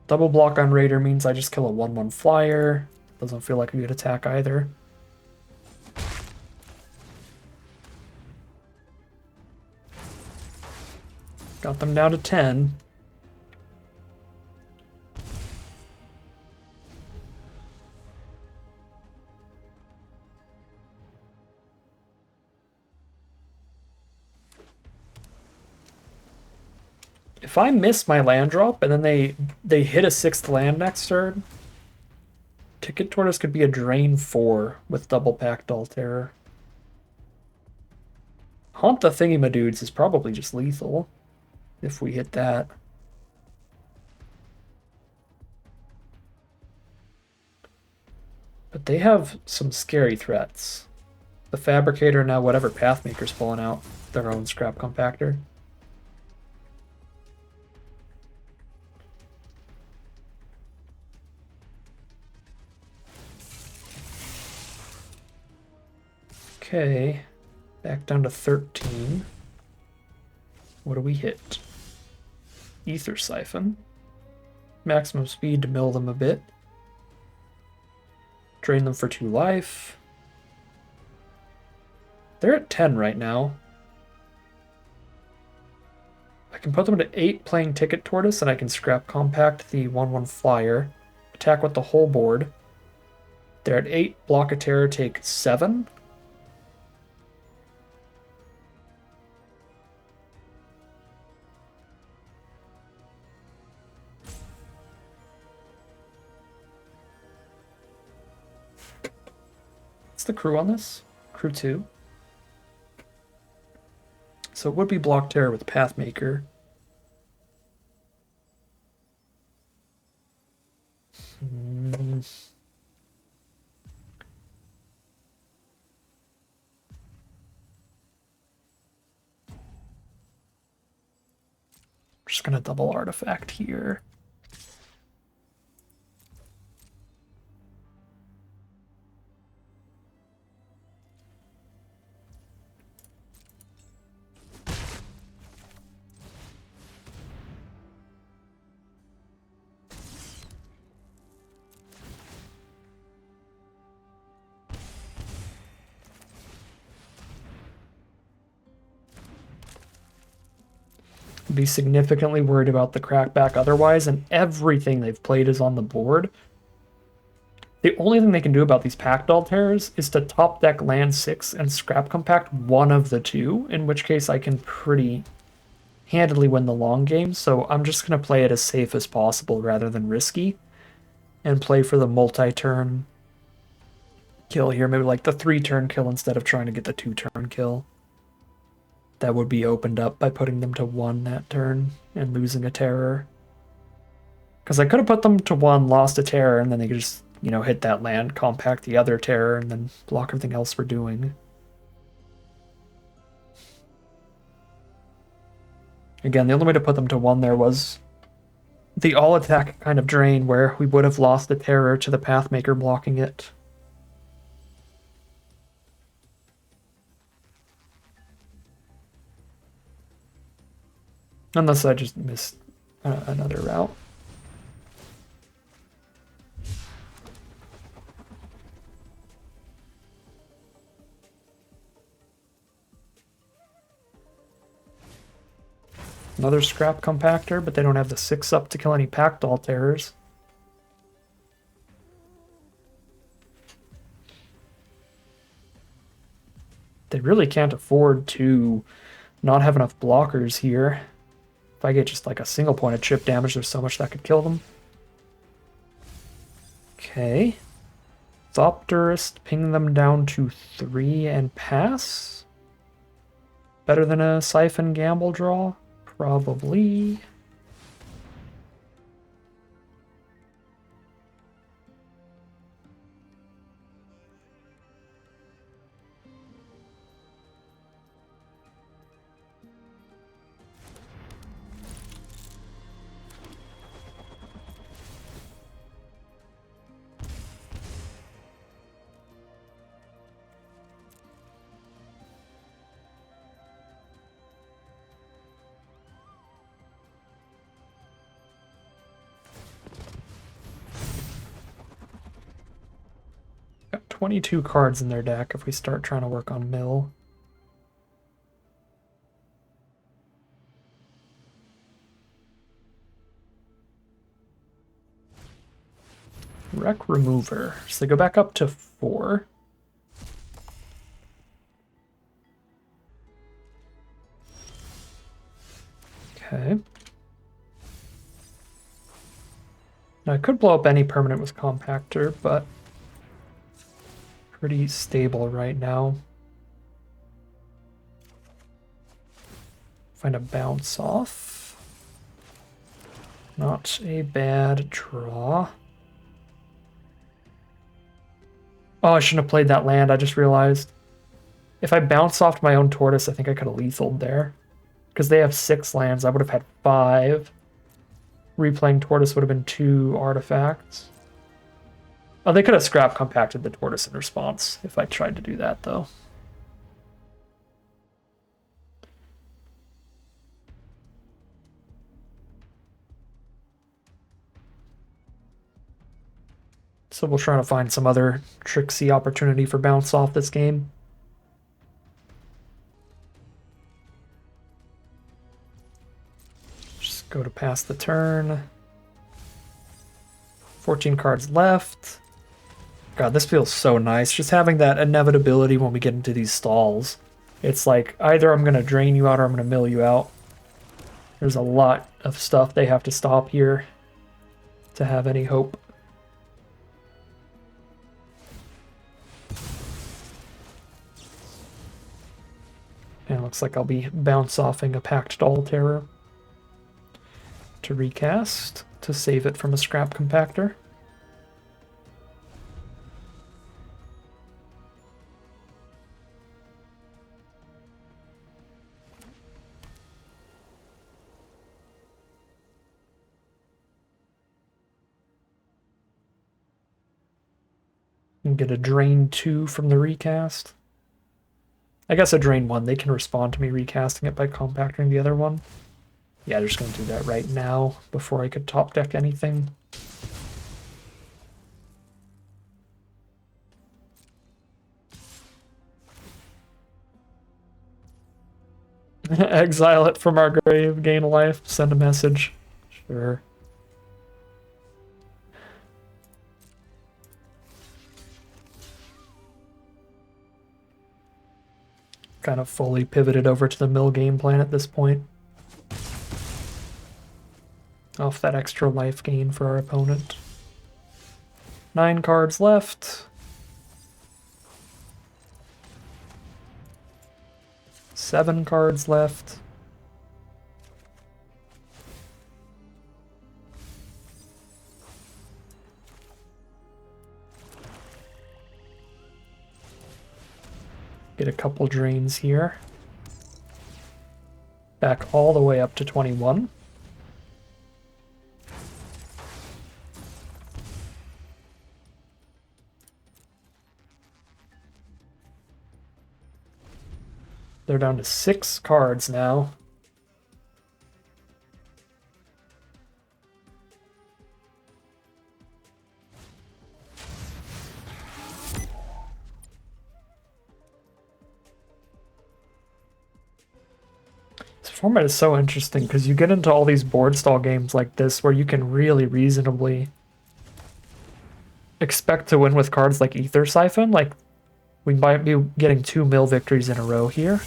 Double block on Raider means I just kill a 1/1 flyer. Doesn't feel like a good attack either. Got them down to 10. If I miss my land drop and then they hit a 6th land next turn, Ticket Tortoise could be a drain 4 with double Packed Doll Terror. Haunt the Thingamadudes is probably just lethal if we hit that. But they have some scary threats. The Fabricator, now whatever Pathmaker's pulling out, their own Scrap Compactor. Okay, back down to 13. What do we hit? Ether Siphon. Maximum speed to mill them a bit. Drain them for 2 life. They're at 10 right now. I can put them to 8 playing Ticket Tortoise, and I can Scrap Compact the 1/1 flyer. Attack with the whole board. They're at 8, block a terror, take 7. What's the crew on this? Crew 2. So it would be block terror with Pathmaker. Just gonna double artifact here. Be significantly worried about the crackback otherwise, and everything they've played is on the board. The only thing they can do about these Packed Doll Terrors is to top deck land 6 and Scrap Compact one of the 2, in which case I can pretty handily win the long game, so I'm just going to play it as safe as possible rather than risky, and play for the multi-turn kill here, maybe like the 3-turn kill instead of trying to get the 2-turn kill. That would be opened up by putting them to 1 that turn and losing a terror. Because I could have put them to 1, lost a terror, and then they could just, you know, hit that land, compact the other terror, and then block everything else we're doing. Again, the only way to put them to 1 there was the all-attack kind of drain, where we would have lost the terror to the Pathmaker blocking it. Unless I just missed another route. Another Scrap Compactor, but they don't have the 6 up to kill any Packed Doll Terrors. They really can't afford to not have enough blockers here. If I get just like a single point of chip damage, there's so much that could kill them. Okay. Thopterist, ping them down to 3 and pass. Better than a Siphon Gamble draw? Probably. Got 22 cards in their deck if we start trying to work on mill. Wreck Remover. So they go back up to 4. Okay. Now I could blow up any permanent with Compactor, but pretty stable right now. Find a bounce off. Not a bad draw. Oh, I shouldn't have played that land, I just realized. If I bounced off my own Tortoise, I think I could have lethaled there. Because they have 6 lands, I would have had 5. Replaying Tortoise would have been 2 artifacts. Oh, they could have scrap compacted the Tortoise in response if I tried to do that, though. So we'll try to find some other tricksy opportunity for bounce off this game. Just go to pass the turn. 14 cards left. God, this feels so nice. Just having that inevitability when we get into these stalls. It's like, either I'm going to drain you out or I'm going to mill you out. There's a lot of stuff they have to stop here to have any hope. And it looks like I'll be bounce-offing a Packed Doll Terror to recast, to save it from a scrap compactor. And get a drain 2 from the recast. I guess a drain 1, they can respond to me recasting it by compacting the other one. Yeah, they're just going to do that right now before I could top deck anything. Exile it from our grave, gain a life, send a message. Sure. Kind of fully pivoted over to the mill game plan at this point. Off that extra life gain for our opponent. 9 cards left. 7 cards left. Get a couple drains here. Back all the way up to 21. They're down to 6 cards now. Format is so interesting because you get into all these board stall games like this where you can really reasonably expect to win with cards like Ether Siphon. Like, We might be getting 2 mill victories in a row here.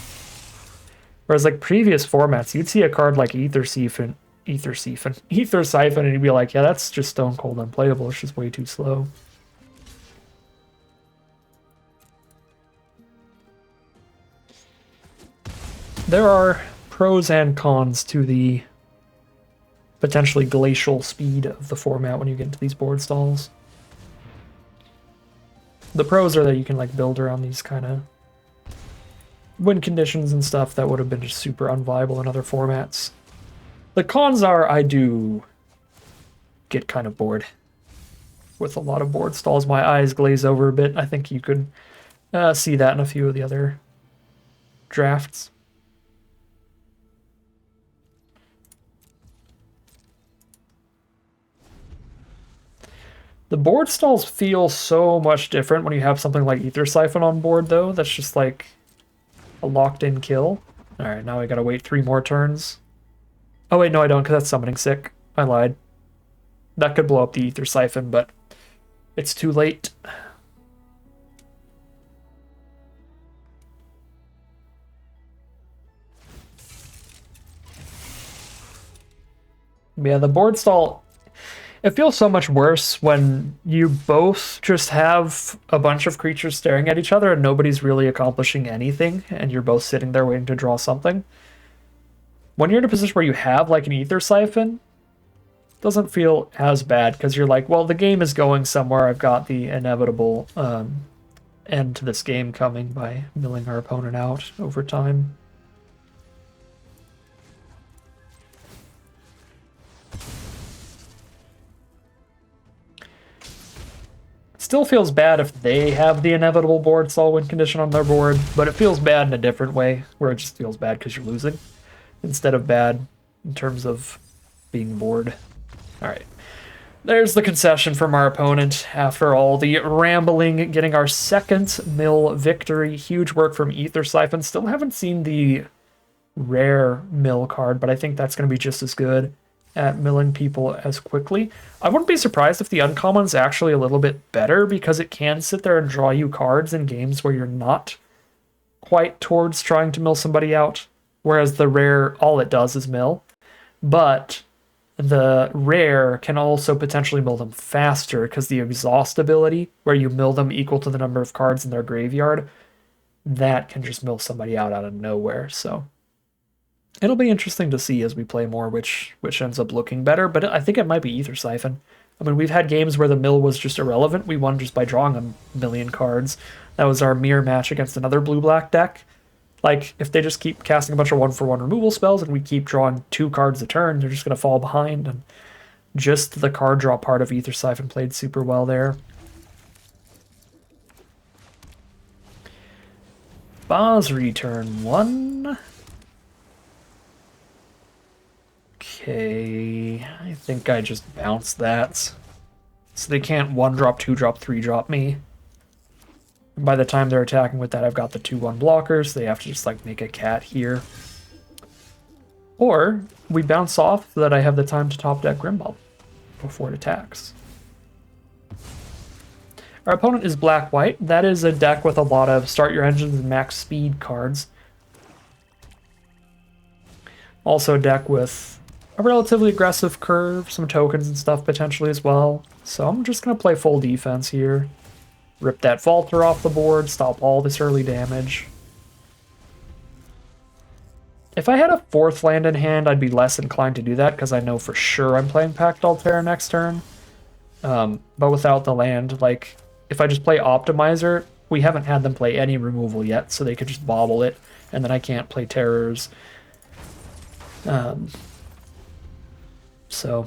Whereas like previous formats, you'd see a card like Ether Siphon, and you'd be like, yeah, that's just stone cold unplayable. It's just way too slow. There are pros and cons to the potentially glacial speed of the format when you get into these board stalls. The pros are that you can like build around these kind of win conditions and stuff that would have been just super unviable in other formats. The cons are I do get kind of bored with a lot of board stalls. My eyes glaze over a bit. I think you could see that in a few of the other drafts. The board stalls feel so much different when you have something like Ether Siphon on board, though. That's just like a locked-in kill. Alright, now I gotta wait 3 more turns. Oh wait, no I don't, because that's Summoning Sick. I lied. That could blow up the Ether Siphon, but it's too late. Yeah, the board stall, it feels so much worse when you both just have a bunch of creatures staring at each other and nobody's really accomplishing anything, and you're both sitting there waiting to draw something. When you're in a position where you have like an Ether Siphon, it doesn't feel as bad because you're like, well, the game is going somewhere. I've got the inevitable end to this game coming by milling our opponent out over time. Still feels bad if they have the inevitable board stall win condition on their board, but it feels bad in a different way, where it just feels bad because you're losing, instead of bad in terms of being bored. Alright, there's the concession from our opponent after all the rambling, getting our second mill victory. Huge work from Ether Siphon. Still haven't seen the rare mill card, but I think that's going to be just as good at milling people as quickly. I wouldn't be surprised if the uncommon's actually a little bit better, because it can sit there and draw you cards in games where you're not quite towards trying to mill somebody out, whereas the rare, all it does is mill. But the rare can also potentially mill them faster, because the exhaust ability, where you mill them equal to the number of cards in their graveyard, that can just mill somebody out of nowhere. So it'll be interesting to see as we play more which ends up looking better, but I think it might be Ether Siphon. I mean, we've had games where the mill was just irrelevant. We won just by drawing a million cards. That was our mirror match against another blue-black deck. Like, if they just keep casting a bunch of 1-for-1 removal spells and we keep drawing 2 cards a turn, they're just going to fall behind. And just the card draw part of Ether Siphon played super well there. Basri turn 1. Okay, I think I just bounced that. So they can't 1-drop, 2-drop, 3-drop me. And by the time they're attacking with that, I've got the 2-1 blockers. So they have to just like make a cat here. Or we bounce off so that I have the time to top deck Grimbob before it attacks. Our opponent is black-white. That is a deck with a lot of start your engines and max speed cards. Also a deck with a relatively aggressive curve, some tokens and stuff potentially as well. So I'm just going to play full defense here. Rip that Vaulter off the board, stop all this early damage. If I had a 4th land in hand, I'd be less inclined to do that, because I know for sure I'm playing Pact Altera next turn. But without the land, like, if I just play Optimizer, we haven't had them play any removal yet, so they could just bobble it, and then I can't play Terrors. So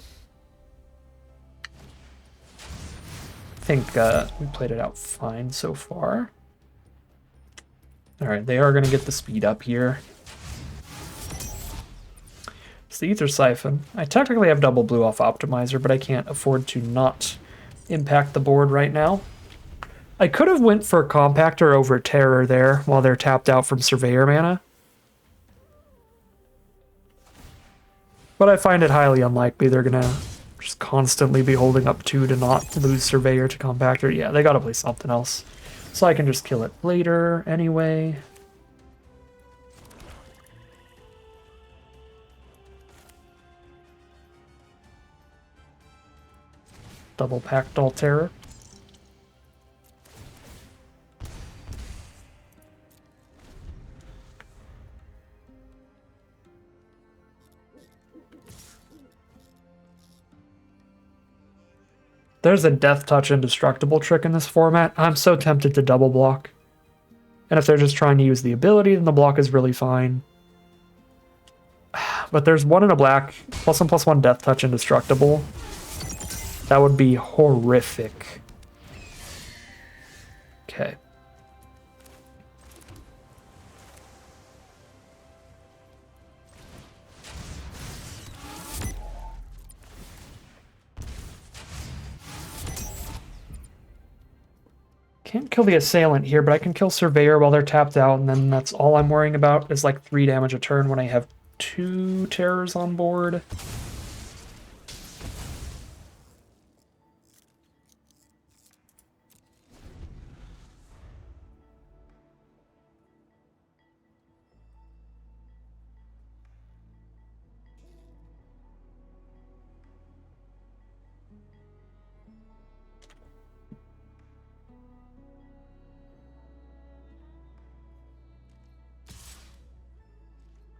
I think we played it out fine so far. Alright, they are going to get the speed up here. It's the Ether Siphon. I technically have double blue off Optimizer, but I can't afford to not impact the board right now. I could have went for Compactor over Terror there while they're tapped out from Surveyor mana. But I find it highly unlikely they're going to just constantly be holding up 2 to not lose Surveyor to Compactor. Yeah, they got to play something else. So I can just kill it later anyway. Double Pact Terror. There's a Death Touch Indestructible trick in this format. I'm so tempted to double block. And if they're just trying to use the ability, then the block is really fine. But there's 1 in a black, +1/+1 Death Touch Indestructible. That would be horrific. Okay. Can't kill the Assailant here, but I can kill Surveyor while they're tapped out, and then that's all I'm worrying about is like 3 damage a turn when I have 2 Terrors on board.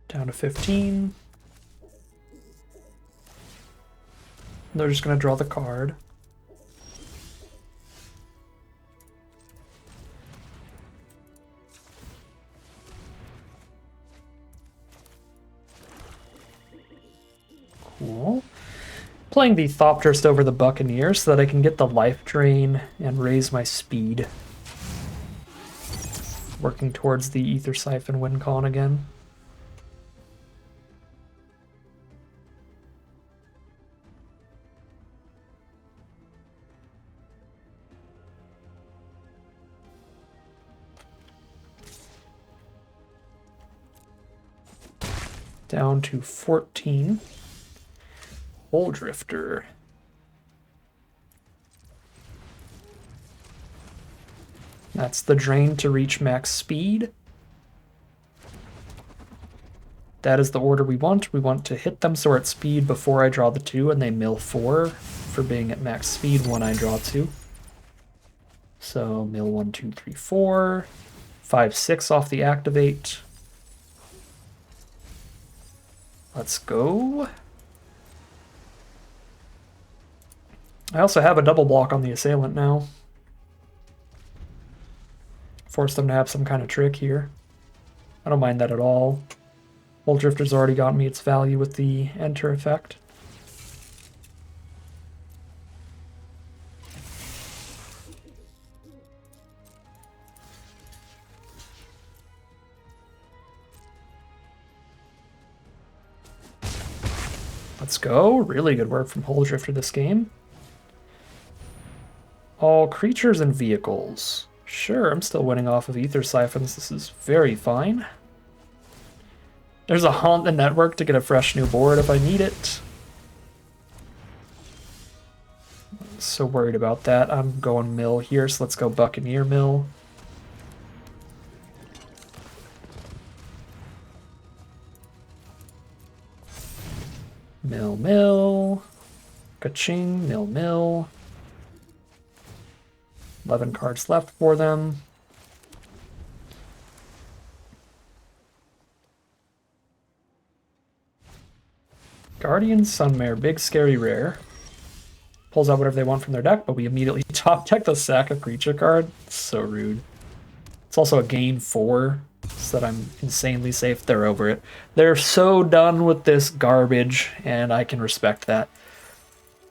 Down to 15. They're just going to draw the card. Cool. Playing the Thopterst over the Buccaneer so that I can get the life drain and raise my speed. Working towards the Ether Siphon win con again. Down to 14. Aetherdrifter. That's the drain to reach max speed. That is the order we want. We want to hit them so we're at speed before I draw the 2, and they mill 4 for being at max speed when I draw 2. So mill 1, 2, 3, 4. 5, 6 off the activate. Let's go. I also have a double block on the Assailant now. Force them to have some kind of trick here. I don't mind that at all. Aetherdrifter's already got me its value with the enter effect. Let's go. Really good work from Aetherdrifter this game. All creatures and vehicles. Sure, I'm still winning off of Ether Siphons. This is very fine. There's a Haunt the Network to get a fresh new board if I need it. So worried about that. I'm going mill here, so let's go Buccaneer mill. Mill, mill. Ka-ching, mill, mill. 11 cards left for them. Guardian Sunmare, big scary rare. Pulls out whatever they want from their deck, but we immediately top deck the sack a creature card. So rude. It's also a gain 4, so that I'm insanely safe. They're over it. They're so done with this garbage, and I can respect that.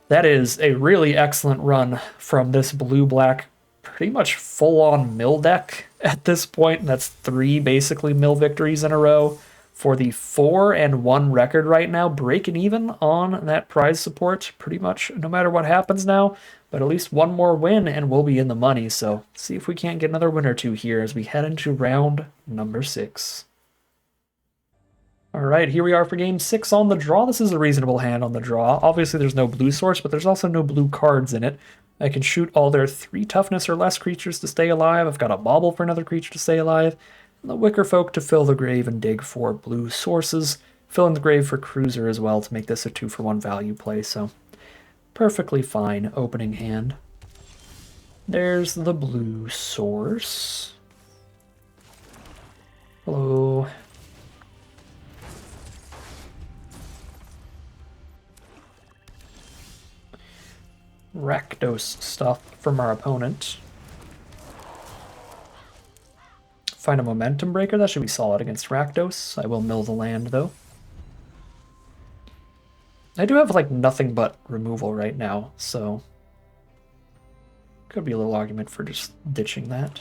That is a really excellent run from this blue-black, pretty much full-on mill deck at this point. And that's 3 basically mill victories in a row for the 4-1 record right now, breaking even on that prize support pretty much no matter what happens now. But at least 1 more win and we'll be in the money. So see if we can't get another win or 2 here as we head into round number 6. All right, here we are for game 6 on the draw. This is a reasonable hand on the draw. Obviously, there's no blue source, but there's also no blue cards in it. I can shoot all their 3 toughness or less creatures to stay alive. I've got a bauble for another creature to stay alive. And the Wicker Folk to fill the grave and dig for blue sources. Fill in the grave for Cruiser as well to make this a 2-for-1 value play, so perfectly fine opening hand. There's the blue source. Hello. Rakdos stuff from our opponent. Find a momentum breaker. That should be solid against Rakdos. I will mill the land, though. I do have, like, nothing but removal right now, so could be a little argument for just ditching that.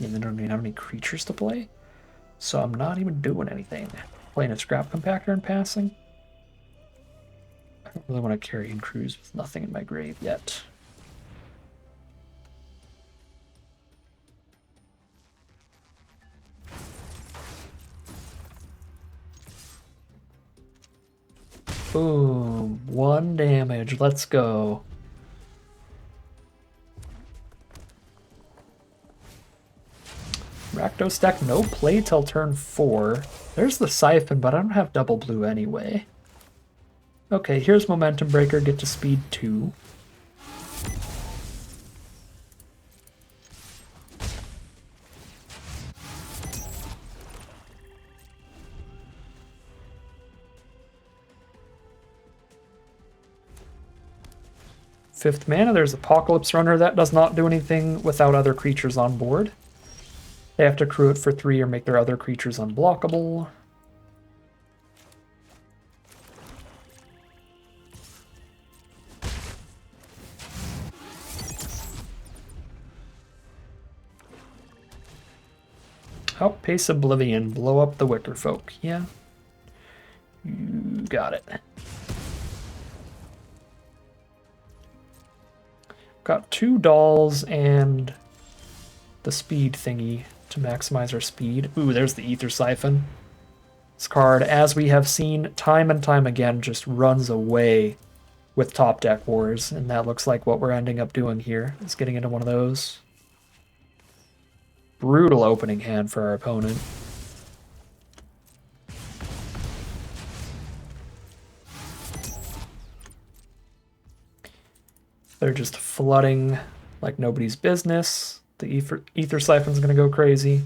And I don't even have any creatures to play, so I'm not even doing anything. Playing a Scrap Compactor and passing. I don't really want to carry and cruise with nothing in my grave yet. Boom. 1 damage. Let's go. Rakdos deck, no play till turn 4. There's the Siphon, but I don't have double blue anyway. Okay, here's Momentum Breaker, get to speed 2. Fifth mana, there's Apocalypse Runner. That does not do anything without other creatures on board. They have to accrue it for 3 or make their other creatures unblockable. Outpace Oblivion, blow up the Wicker Folk. Yeah. You got it. Got 2 dolls and the speed thingy to maximize our speed. Ooh, there's the Ether Siphon. This card, as we have seen time and time again, just runs away with top deck wars, and that looks like what we're ending up doing here, is getting into one of those. Brutal opening hand for our opponent. They're just flooding like nobody's business. The Ether Siphon's going to go crazy.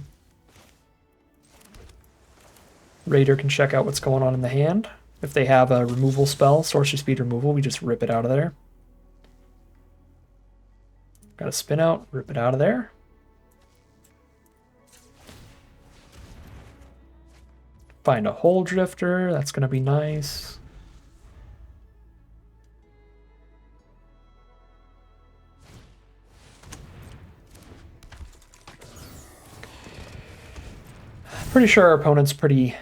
Raider can check out what's going on in the hand. If they have a removal spell, sorcery speed removal, we just rip it out of there. Got a spin out, rip it out of there. Find a Hole Drifter, that's going to be nice. Pretty sure our opponent's pretty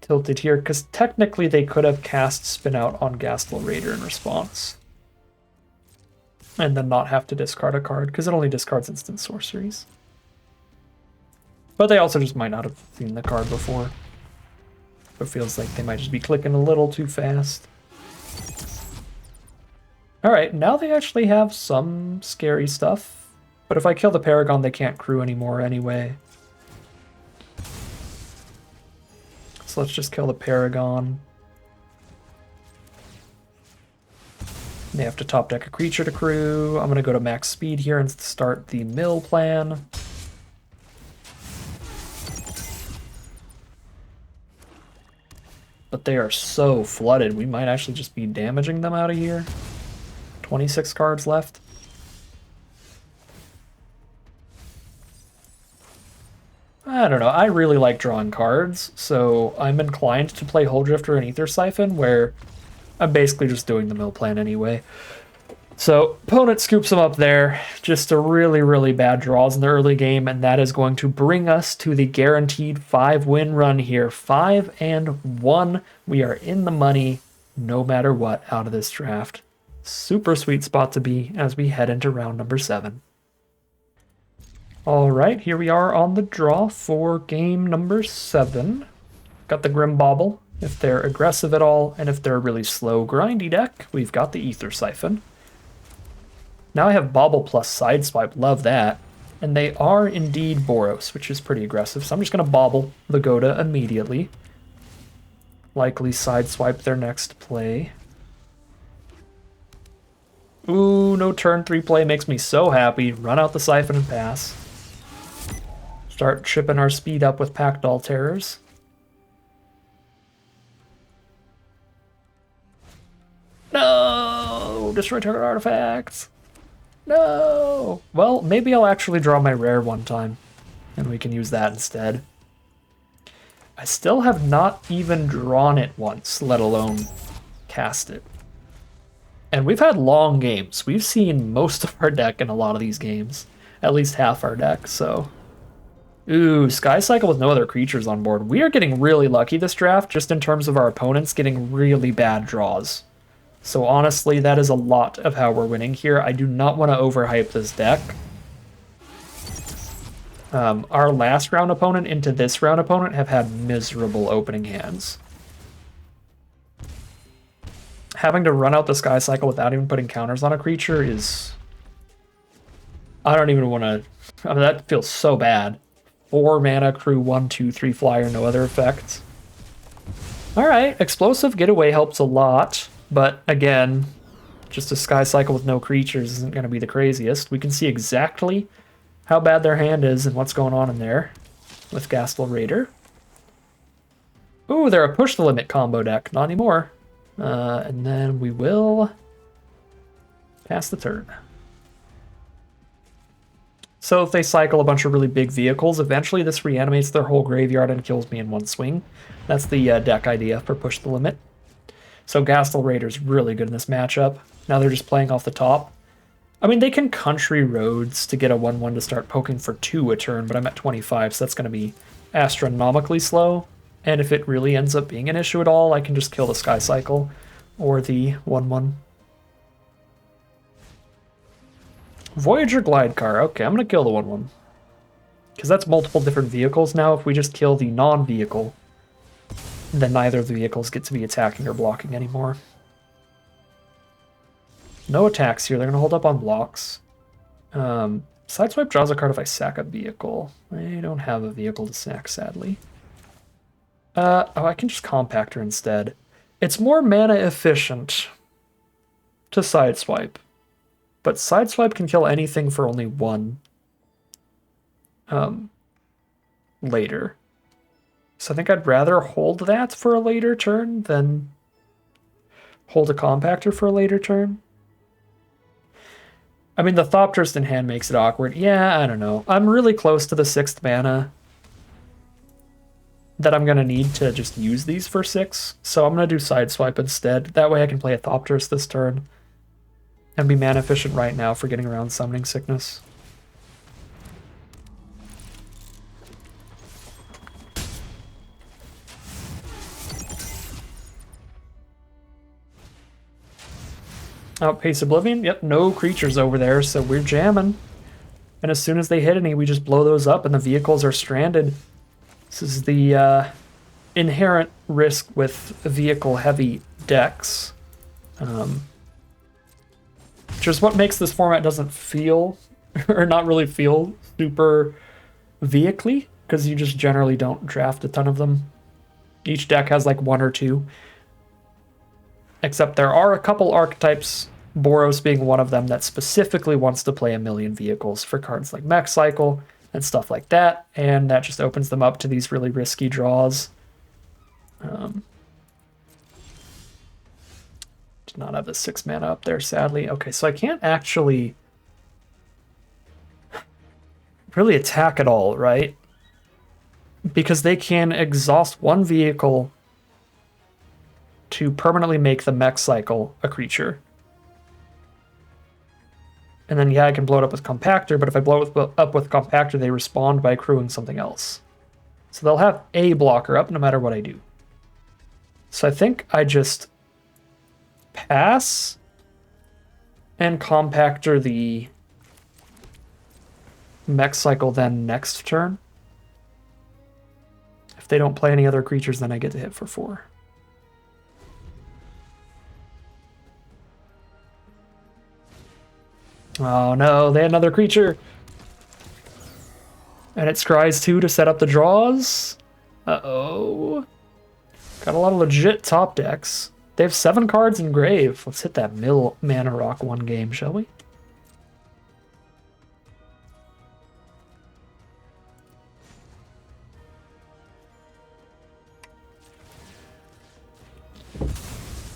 tilted here, because technically they could have cast Spin Out on Ghastly Raider in response. And then not have to discard a card, because it only discards instant sorceries. But they also just might not have seen the card before. It feels like they might just be clicking a little too fast. Alright, now they actually have some scary stuff. But if I kill the Paragon, they can't crew anymore anyway. So let's just kill the Paragon. They have to top deck a creature to crew. I'm going to go to max speed here and start the mill plan. But they are so flooded, we might actually just be damaging them out of here. 26 cards left. I don't know, I really like drawing cards, so I'm inclined to play Hole Drifter and Ether Siphon, where I'm basically just doing the mill plan anyway. So, opponent scoops them up there, just a really, really bad draws in the early game, and that is going to bring us to the guaranteed 5-win run here. 5-1, we are in the money, no matter what, out of this draft. Super sweet spot to be as we head into round number 7. All right, here we are on the draw for game number 7. Got the Grim Bauble. if they're aggressive at all, and if they're a really slow, grindy deck, we've got the Ether Siphon. Now I have Bobble plus Sideswipe, love that. And they are indeed Boros, which is pretty aggressive, so I'm just going to Bobble the Goda immediately. Likely Sideswipe their next play. Ooh, no turn 3 play makes me so happy. Run out the Siphon and pass. Start chipping our speed up with Packdoll Terrors. No! Destroy target artifacts! No! Well, maybe I'll actually draw my rare one time, and we can use that instead. I still have not even drawn it once, let alone cast it. And we've had long games. We've seen most of our deck in a lot of these games. At least half our deck, so... Ooh, Sky Cycle with no other creatures on board. We are getting really lucky this draft, just in terms of our opponents getting really bad draws. So honestly, that is a lot of how we're winning here. I do not want to overhype this deck. Our last round opponent into this round opponent have had miserable opening hands. Having to run out the Sky Cycle without even putting counters on a creature is... I don't even want to... I mean, that feels so bad. 4 mana, crew, 1, 2, 3 flyer, no other effects. Alright, Explosive Getaway helps a lot. But again, just a Sky Cycle with no creatures isn't going to be the craziest. We can see exactly how bad their hand is and what's going on in there with Ghastly Raider. Ooh, they're a Push the Limit combo deck. Not anymore. And then we will pass the turn. So if they cycle a bunch of really big vehicles, eventually this reanimates their whole graveyard and kills me in one swing. That's the deck idea for Push the Limit. So Ghastly Raider's really good in this matchup. Now they're just playing off the top. I mean, they can Country Roads to get a 1/1 to start poking for 2 a turn, but I'm at 25, so that's going to be astronomically slow. And if it really ends up being an issue at all, I can just kill the Sky Cycle or the 1/1. Voyager Glidecar. Okay, I'm going to kill the 1/1. Because that's multiple different vehicles now. If we just kill the non-vehicle, then neither of the vehicles get to be attacking or blocking anymore. No attacks here. They're going to hold up on blocks. Sideswipe draws a card if I sack a vehicle. I don't have a vehicle to sack, sadly. Oh, I can just Compactor instead. It's more mana efficient to Sideswipe. But Sideswipe can kill anything for only 1 later. So I think I'd rather hold that for a later turn than hold a Compactor for a later turn. I mean, the Thopterist in hand makes it awkward. Yeah, I don't know. I'm really close to the 6th mana that I'm going to need to just use these for 6. So I'm going to do Sideswipe instead. That way I can play a Thopterist this turn and be mana efficient right now for getting around Summoning Sickness. Outpace Oblivion. Yep, no creatures over there, so we're jamming. And as soon as they hit any, we just blow those up and the vehicles are stranded. This is the inherent risk with vehicle-heavy decks. Which is what makes this format doesn't feel, or not really feel, super vehicle-y, because you just generally don't draft a ton of them. Each deck has like 1 or 2. Except there are a couple archetypes, Boros being one of them, that specifically wants to play a million vehicles for cards like Mech Cycle and stuff like that, and that just opens them up to these really risky draws. Did not have the 6 mana up there, sadly. Okay, so I can't actually really attack at all, right? Because they can exhaust 1 vehicle to permanently make the Mech Cycle a creature. And then, yeah, I can blow it up with Compactor, but if I blow it up with Compactor, they respond by crewing something else. So they'll have a blocker up no matter what I do. So I think I just pass and Compactor the Mech Cycle then next turn. If they don't play any other creatures, then I get to hit for 4. Oh no, they had another creature. And it scries 2 to set up the draws. Uh-oh. Got a lot of legit top decks. They have 7 cards in grave. Let's hit that mill mana rock one game, shall we?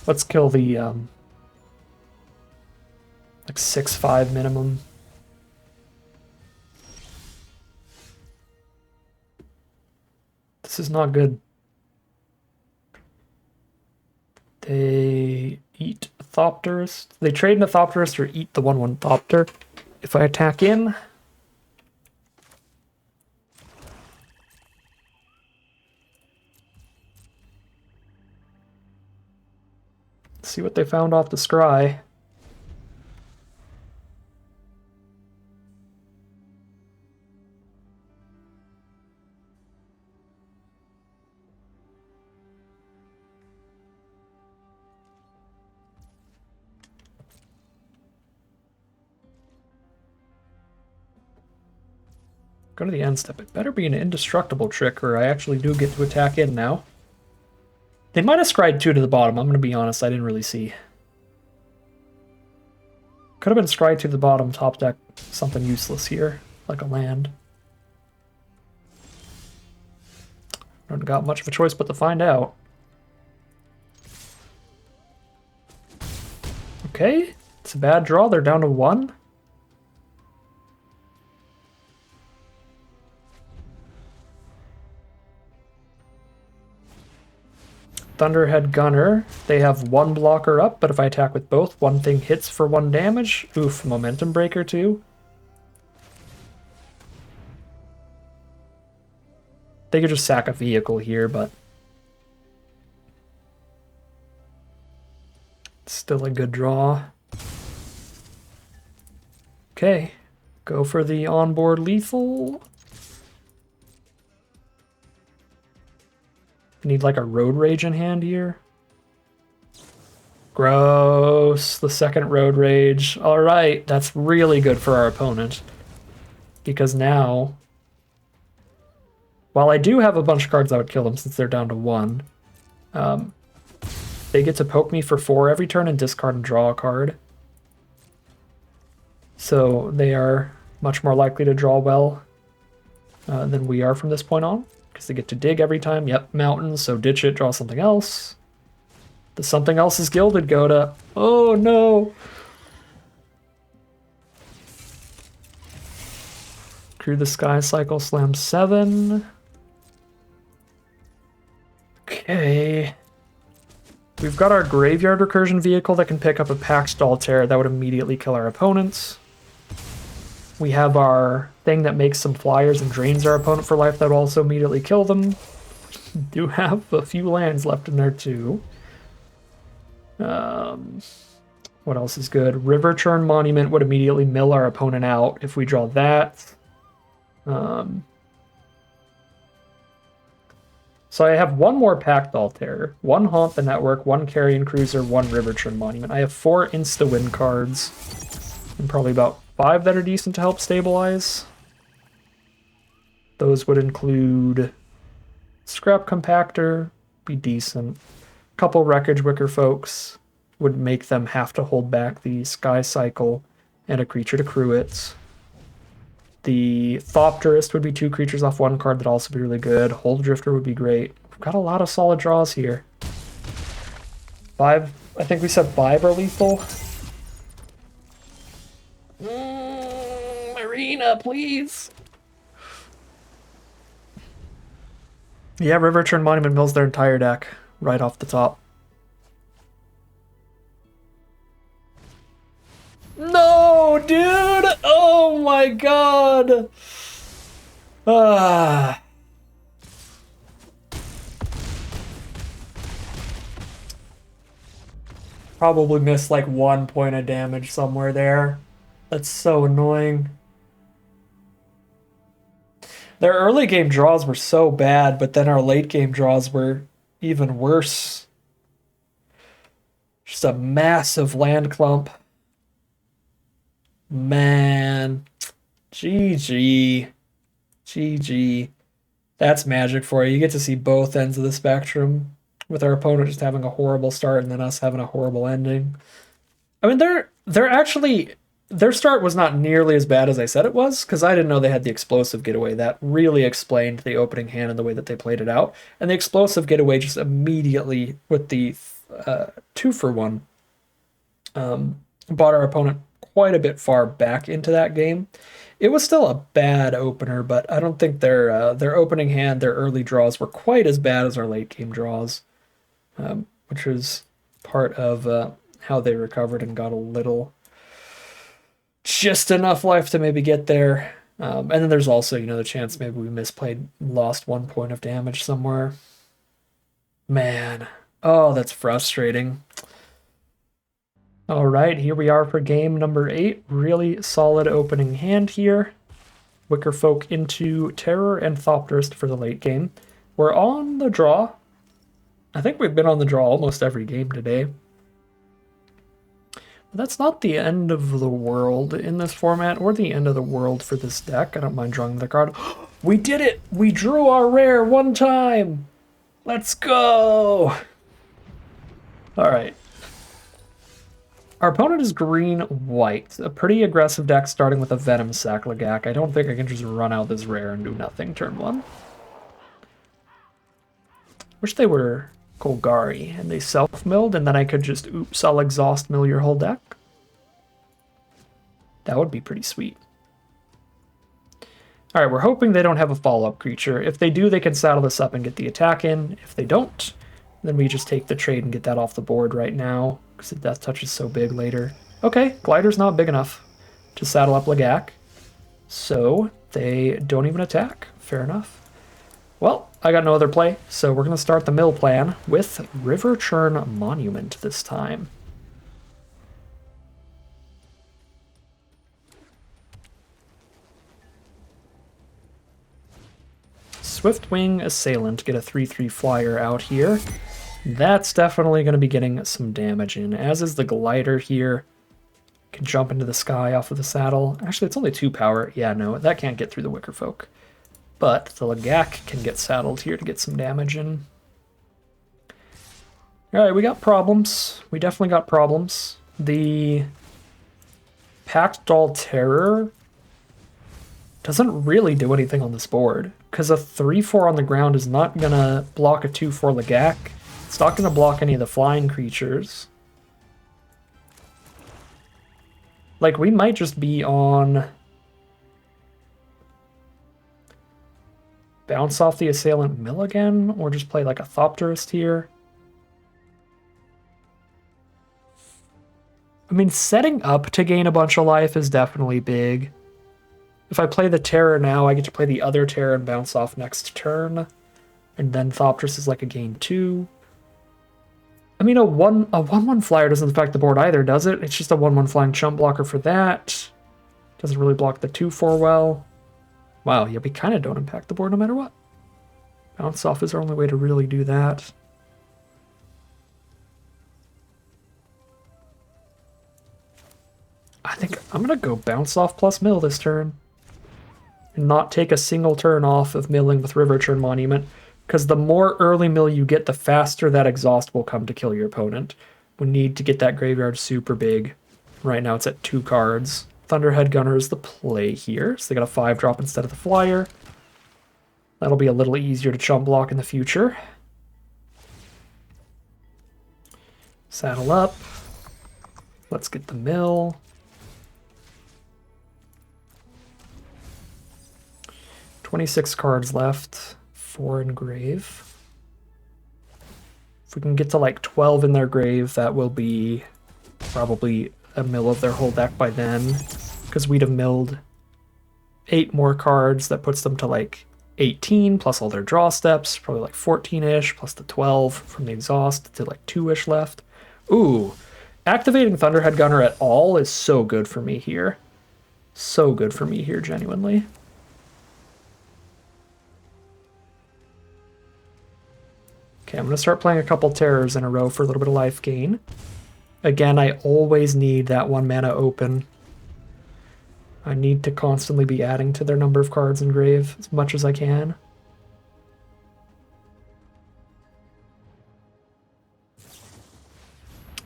Let's kill the like 6/5 minimum. This is not good. They eat Thopterist. They trade in a Thopterist or eat the 1/1 Thopter. If I attack in, see what they found off the scry. Go to the end step. It better be an indestructible trick, or I actually do get to attack in now. They might have scried 2 to the bottom. I'm going to be honest, I didn't really see. Could have been scry 2 to the bottom, top deck something useless here, like a land. Don't got much of a choice but to find out. Okay, it's a bad draw. They're down to 1. Thunderhead Gunner. They have 1 blocker up, but if I attack with both, one thing hits for 1 damage. Oof, Momentum Breaker too. They could just sack a vehicle here, but still a good draw. Okay, go for the onboard lethal. Need like a Road Rage in hand here. Gross. The second Road Rage. All right, that's really good for our opponent. Because now, while I do have a bunch of cards that would kill them since they're down to 1, they get to poke me for 4 every turn and discard and draw a card. So they are much more likely to draw well than we are from this point on. Because they get to dig every time. Yep, mountains, so ditch it, draw something else. The something else is gilded, Goda. Oh no! Crew the Sky Cycle, slam 7. Okay. We've got our Graveyard Recursion vehicle that can pick up a Pax Altair that would immediately kill our opponents. We have our thing that makes some flyers and drains our opponent for life that will also immediately kill them. We do have a few lands left in there too. What else is good? River Churn Monument would immediately mill our opponent out if we draw that. So I have 1 more Pact Altair, 1 Haunt the Network, 1 Carrion Cruiser, 1 River Churn Monument. I have 4 insta-win cards and probably about 5 that are decent to help stabilize. Those would include Scrap Compactor, be decent. A couple Wreckage Wicker Folks would make them have to hold back the Sky Cycle and a creature to crew it. The Thopterist would be 2 creatures off 1 card that'd also be really good. Hold Drifter would be great. We've got a lot of solid draws here. 5, I think we said 5 are lethal. Marina, please. Yeah, River Churn Monument mills their entire deck right off the top. No, dude! Oh my god! Ah. Probably missed like 1 point of damage somewhere there. That's so annoying. Their early game draws were so bad, but then our late game draws were even worse. Just a massive land clump. Man. GG. GG. That's magic for you. You get to see both ends of the spectrum with our opponent just having a horrible start and then us having a horrible ending. I mean, they're actually their start was not nearly as bad as I said it was because I didn't know they had the explosive getaway. That really explained the opening hand and the way that they played it out. And the explosive getaway just immediately with the 2-for-1 brought our opponent quite a bit far back into that game. It was still a bad opener, but I don't think their opening hand, their early draws were quite as bad as our late game draws, which was part of how they recovered and got a little, just enough life to maybe get there. And then there's also, the chance maybe we misplayed, lost 1 point of damage somewhere. Man, oh, that's frustrating. All right, here we are for game number 8. Really solid opening hand here. Wickerfolk into Terror and Thopterist for the late game. We're on the draw. I think we've been on the draw almost every game today. But that's not the end of the world in this format, or the end of the world for this deck. I don't mind drawing the card. We did it! We drew our rare 1 time! Let's go! All right. Our opponent is green-white, a pretty aggressive deck starting with a Venom Saklagak. I don't think I can just run out this rare and do nothing turn 1. Wish they were Golgari and they self-milled, and then I could just, oops, I'll exhaust mill your whole deck. That would be pretty sweet. Alright, we're hoping they don't have a follow-up creature. If they do, they can saddle this up and get the attack in. If they don't, then we just take the trade and get that off the board right now, because the Death Touch is so big later. Okay, Glider's not big enough to saddle up Lagak, so they don't even attack. Fair enough. Well, I got no other play, so we're going to start the mill plan with River Churn Monument this time. Swiftwing Assailant, get a 3/3 flyer out here. That's definitely going to be getting some damage in, as is the Glider here. Can jump into the sky off of the saddle. Actually, it's only 2 power. Yeah, no, that can't get through the Wickerfolk. But the Lagak can get saddled here to get some damage in. Alright, we got problems. We definitely got problems. The Packed Doll Terror doesn't really do anything on this board, because a 3/4 on the ground is not going to block a 2/4 Lagak. It's not going to block any of the flying creatures. Like, we might just be on bounce off the Assailant mill again, or just play like a Thopterist here. I mean, setting up to gain a bunch of life is definitely big. If I play the Terror now, I get to play the other Terror and bounce off next turn. And then Thopterist is like a gain 2. I mean, a 1/1 flyer doesn't affect the board either, does it? It's just a 1/1 flying chump blocker for that. Doesn't really block the 2/4 well. Wow, yeah, we kind of don't impact the board no matter what. Bounce off is our only way to really do that. I think I'm going to go bounce off plus mill this turn. And not take a single turn off of milling with River Churn Monument, because the more early mill you get, the faster that exhaust will come to kill your opponent. We need to get that graveyard super big. Right now it's at 2 cards. Thunderhead Gunner is the play here, so they got a 5-drop instead of the flyer. That'll be a little easier to chump block in the future. Saddle up. Let's get the mill. 26 cards left. 4 in grave. If we can get to like 12 in their grave, that will be probably a mill of their whole deck by then, because we'd have milled 8 more cards. That puts them to like 18 plus all their draw steps, probably like 14-ish plus the 12 from the exhaust to like 2-ish left. Ooh, activating Thunderhead Gunner at all is so good for me here. So good for me here, genuinely. Okay, I'm going to start playing a couple Terrors in a row for a little bit of life gain. Again, I always need that 1 mana open. I need to constantly be adding to their number of cards in grave as much as I can.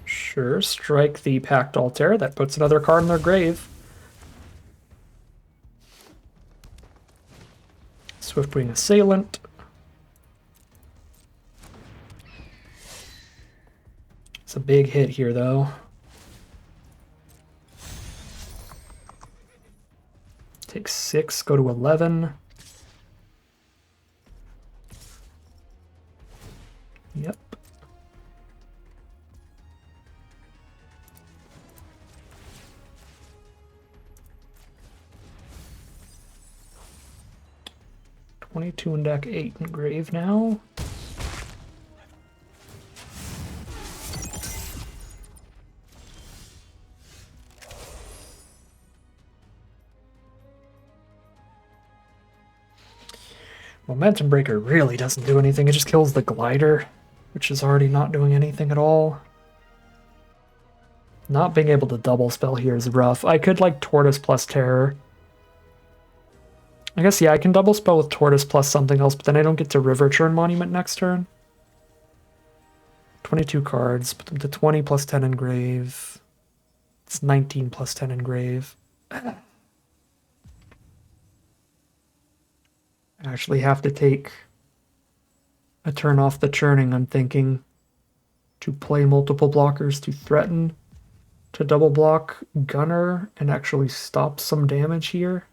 Sure, strike the Pact Altair. That puts another card in their grave. Swiftwing Assailant. It's a big hit here, though. Take 6, go to 11. Yep. $22 in deck, 8 in grave now. Momentum Breaker really doesn't do anything, it just kills the Glider, which is already not doing anything at all. Not being able to double spell here is rough. I could like Tortoise plus Terror. I guess, yeah, I can double spell with Tortoise plus something else, but then I don't get to River Churn Monument next turn. 22 cards, put them to 20 plus 10 in grave. It's 19 plus 10 in grave. I actually have to take a turn off the churning, I'm thinking, to play multiple blockers to threaten to double block Gunner and actually stop some damage here.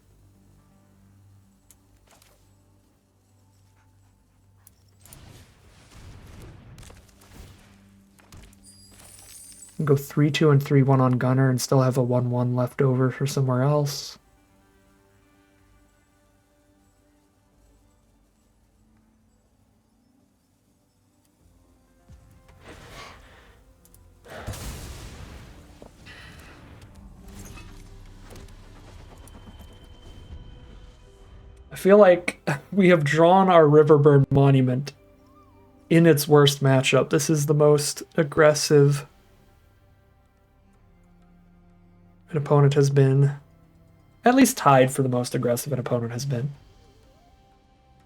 Go 3-2 and 3-1 on Gunner and still have a 1-1 left over for somewhere else. I feel like we have drawn our Riverburn Monument in its worst matchup. This is the most aggressive an opponent has been. At least tied for the most aggressive an opponent has been.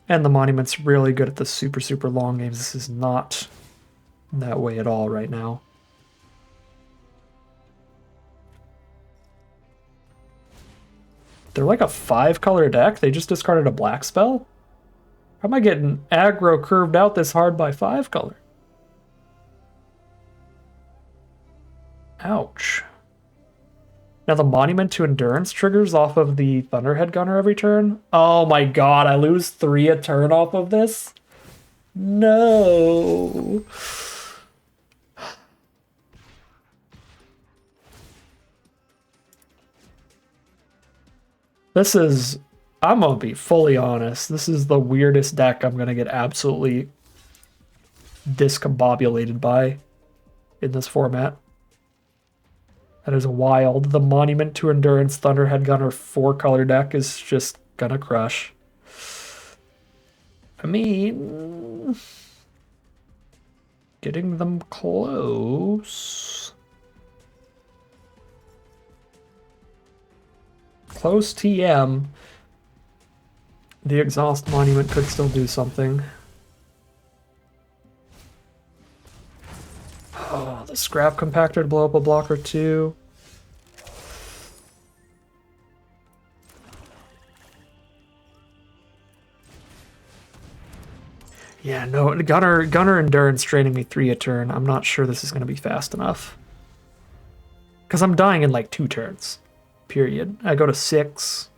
And the Monument's really good at the super, super long games. This is not that way at all right now. They're like a 5-color deck. They just discarded a black spell? How am I getting aggro curved out this hard by 5-color? Ouch. Now the Monument to Endurance triggers off of the Thunderhead Gunner every turn. Oh my god, I lose 3 a turn off of this? No. This is, I'm gonna be fully honest, this is the weirdest deck I'm gonna get absolutely discombobulated by in this format. That is wild. The Monument to Endurance Thunderhead Gunner 4-color deck is just gonna crush. I mean, getting them close. Close TM. The Exhaust Monument could still do something. Oh, the Scrap Compactor to blow up a blocker too. Yeah, no, Gunner Endurance draining me 3 a turn. I'm not sure this is going to be fast enough. Because I'm dying in like 2 turns. Period. I go to 6,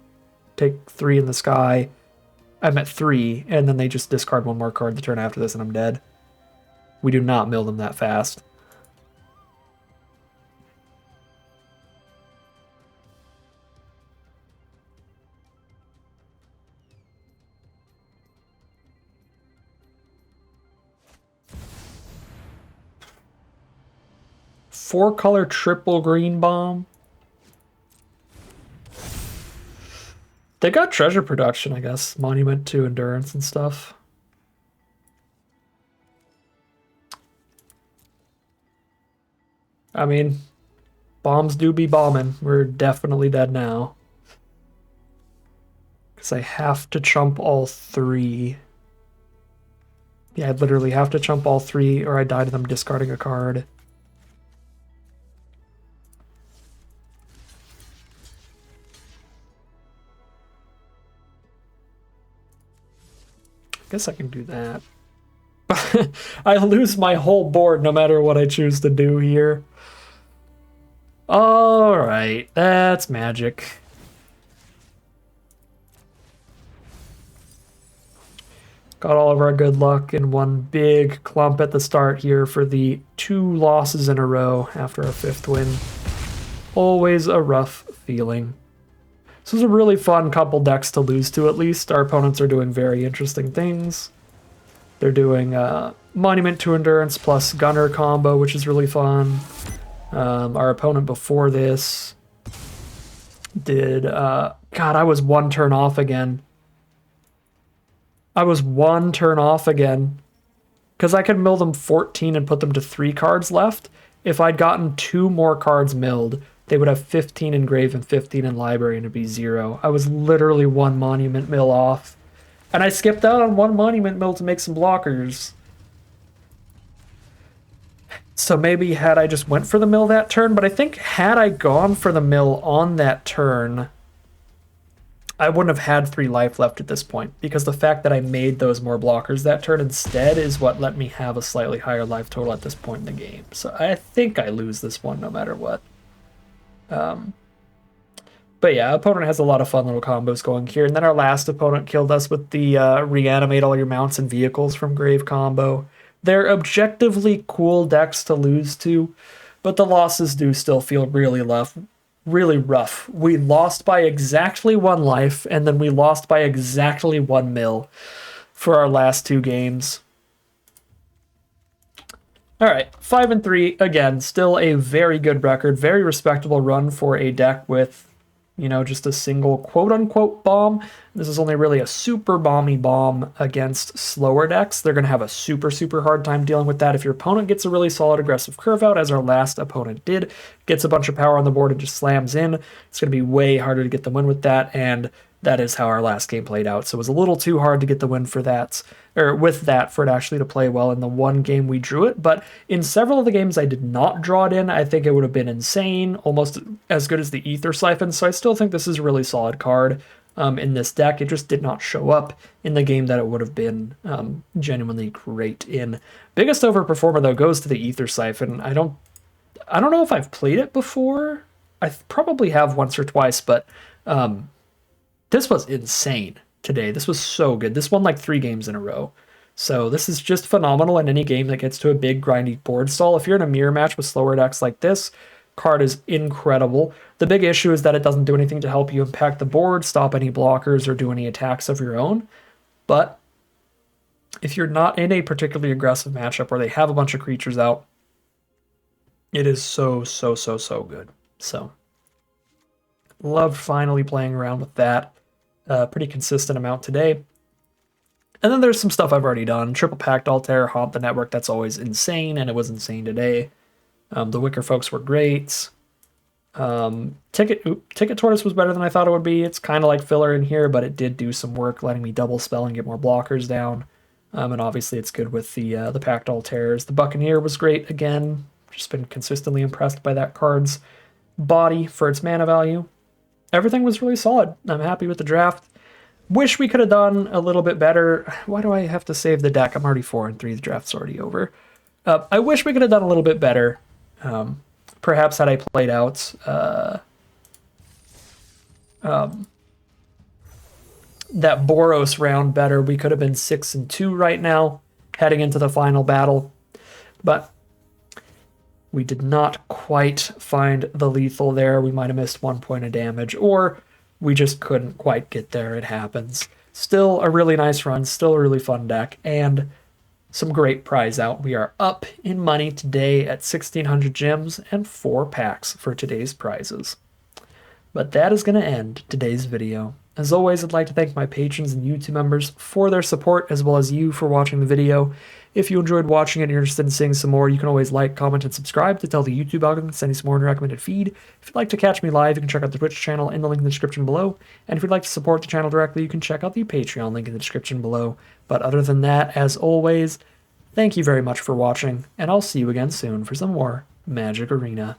take 3 in the sky. I'm at 3, and then they just discard 1 more card the turn after this, and I'm dead. We do not mill them that fast. Four-color triple green bomb. They got treasure production, I guess. Monument to Endurance and stuff. I mean, bombs do be bombing. We're definitely dead now. Because I have to chump all 3. Yeah, I literally have to chump all 3 or I die to them discarding a card. I guess I can do that. I lose my whole board no matter what I choose to do here. Alright, that's magic. Got all of our good luck in one big clump at the start here for the 2 losses in a row after our 5th win. Always a rough feeling. This was a really fun couple decks to lose to, at least. Our opponents are doing very interesting things. They're doing Monument to Endurance plus Gunner combo, which is really fun. Our opponent before this did... God, I was 1 turn off again. I was 1 turn off again. Because I could mill them 14 and put them to 3 cards left. If I'd gotten 2 more cards milled, they would have 15 in grave and 15 in library and it'd be 0. I was literally 1 monument mill off. And I skipped out on 1 monument mill to make some blockers. So maybe had I just went for the mill that turn, but I think had I gone for the mill on that turn, I wouldn't have had 3 life left at this point, because the fact that I made those more blockers that turn instead is what let me have a slightly higher life total at this point in the game. So I think I lose this one no matter what. But yeah, opponent has a lot of fun little combos going here. And then our last opponent killed us with the reanimate all your mounts and vehicles from grave combo. They're objectively cool decks to lose to, but the losses do still feel really rough. Really rough. We lost by exactly 1 life, and then we lost by exactly 1 mil for our last 2 games. All right, 5-3, again, still a very good record, very respectable run for a deck with, you know, just a single quote-unquote bomb. This is only really a super bomby bomb against slower decks. They're going to have a super, super hard time dealing with that. If your opponent gets a really solid aggressive curve out, as our last opponent did, gets a bunch of power on the board and just slams in, it's going to be way harder to get the win with that, and that is how our last game played out. So it was a little too hard to get the win for that, or with that, for it actually to play well in the 1 game we drew it. But in several of the games I did not draw it in, I think it would have been insane, almost as good as the Aether Siphon. So I still think this is a really solid card in this deck. It just did not show up in the game that it would have been genuinely great in. Biggest overperformer, though, goes to the Aether Siphon. I don't know if I've played it before. I probably have once or twice, but this was insane today. This was so good. This won like 3 games in a row. So this is just phenomenal in any game that gets to a big grindy board stall. If you're in a mirror match with slower decks like this, card is incredible. The big issue is that it doesn't do anything to help you impact the board, stop any blockers, or do any attacks of your own. But if you're not in a particularly aggressive matchup where they have a bunch of creatures out, it is so, so, so, so good. So loved finally playing around with that. Pretty consistent amount today. And then there's some stuff I've already done. Triple Pact Altair, Haunt the Network, that's always insane, and it was insane today. The Wicker folks were great. Ticket Tortoise was better than I thought it would be. It's kind of like filler in here, but it did do some work, letting me double spell and get more blockers down. And obviously it's good with the Pact Altairs. The Buccaneer was great again. Just been consistently impressed by that card's body for its mana value. Everything was really solid. I'm happy with the draft. Wish we could have done a little bit better. Why do I have to save the deck? I'm already 4-3. The draft's already over. I wish we could have done a little bit better. Perhaps had I played out that Boros round better, we could have been 6-2 right now, heading into the final battle. But we did not quite find the lethal there. We might have missed 1 point of damage, or we just couldn't quite get there. It happens. Still a really nice run, still a really fun deck, and some great prize out. We are up in money today at 1,600 gems and 4 packs for today's prizes. But that is going to end today's video. As always, I'd like to thank my patrons and YouTube members for their support, as well as you for watching the video. If you enjoyed watching it and you're interested in seeing some more, you can always like, comment, and subscribe to tell the YouTube algorithm to send you some more in your recommended feed. If you'd like to catch me live, you can check out the Twitch channel in the link in the description below. And if you'd like to support the channel directly, you can check out the Patreon link in the description below. But other than that, as always, thank you very much for watching, and I'll see you again soon for some more Magic Arena.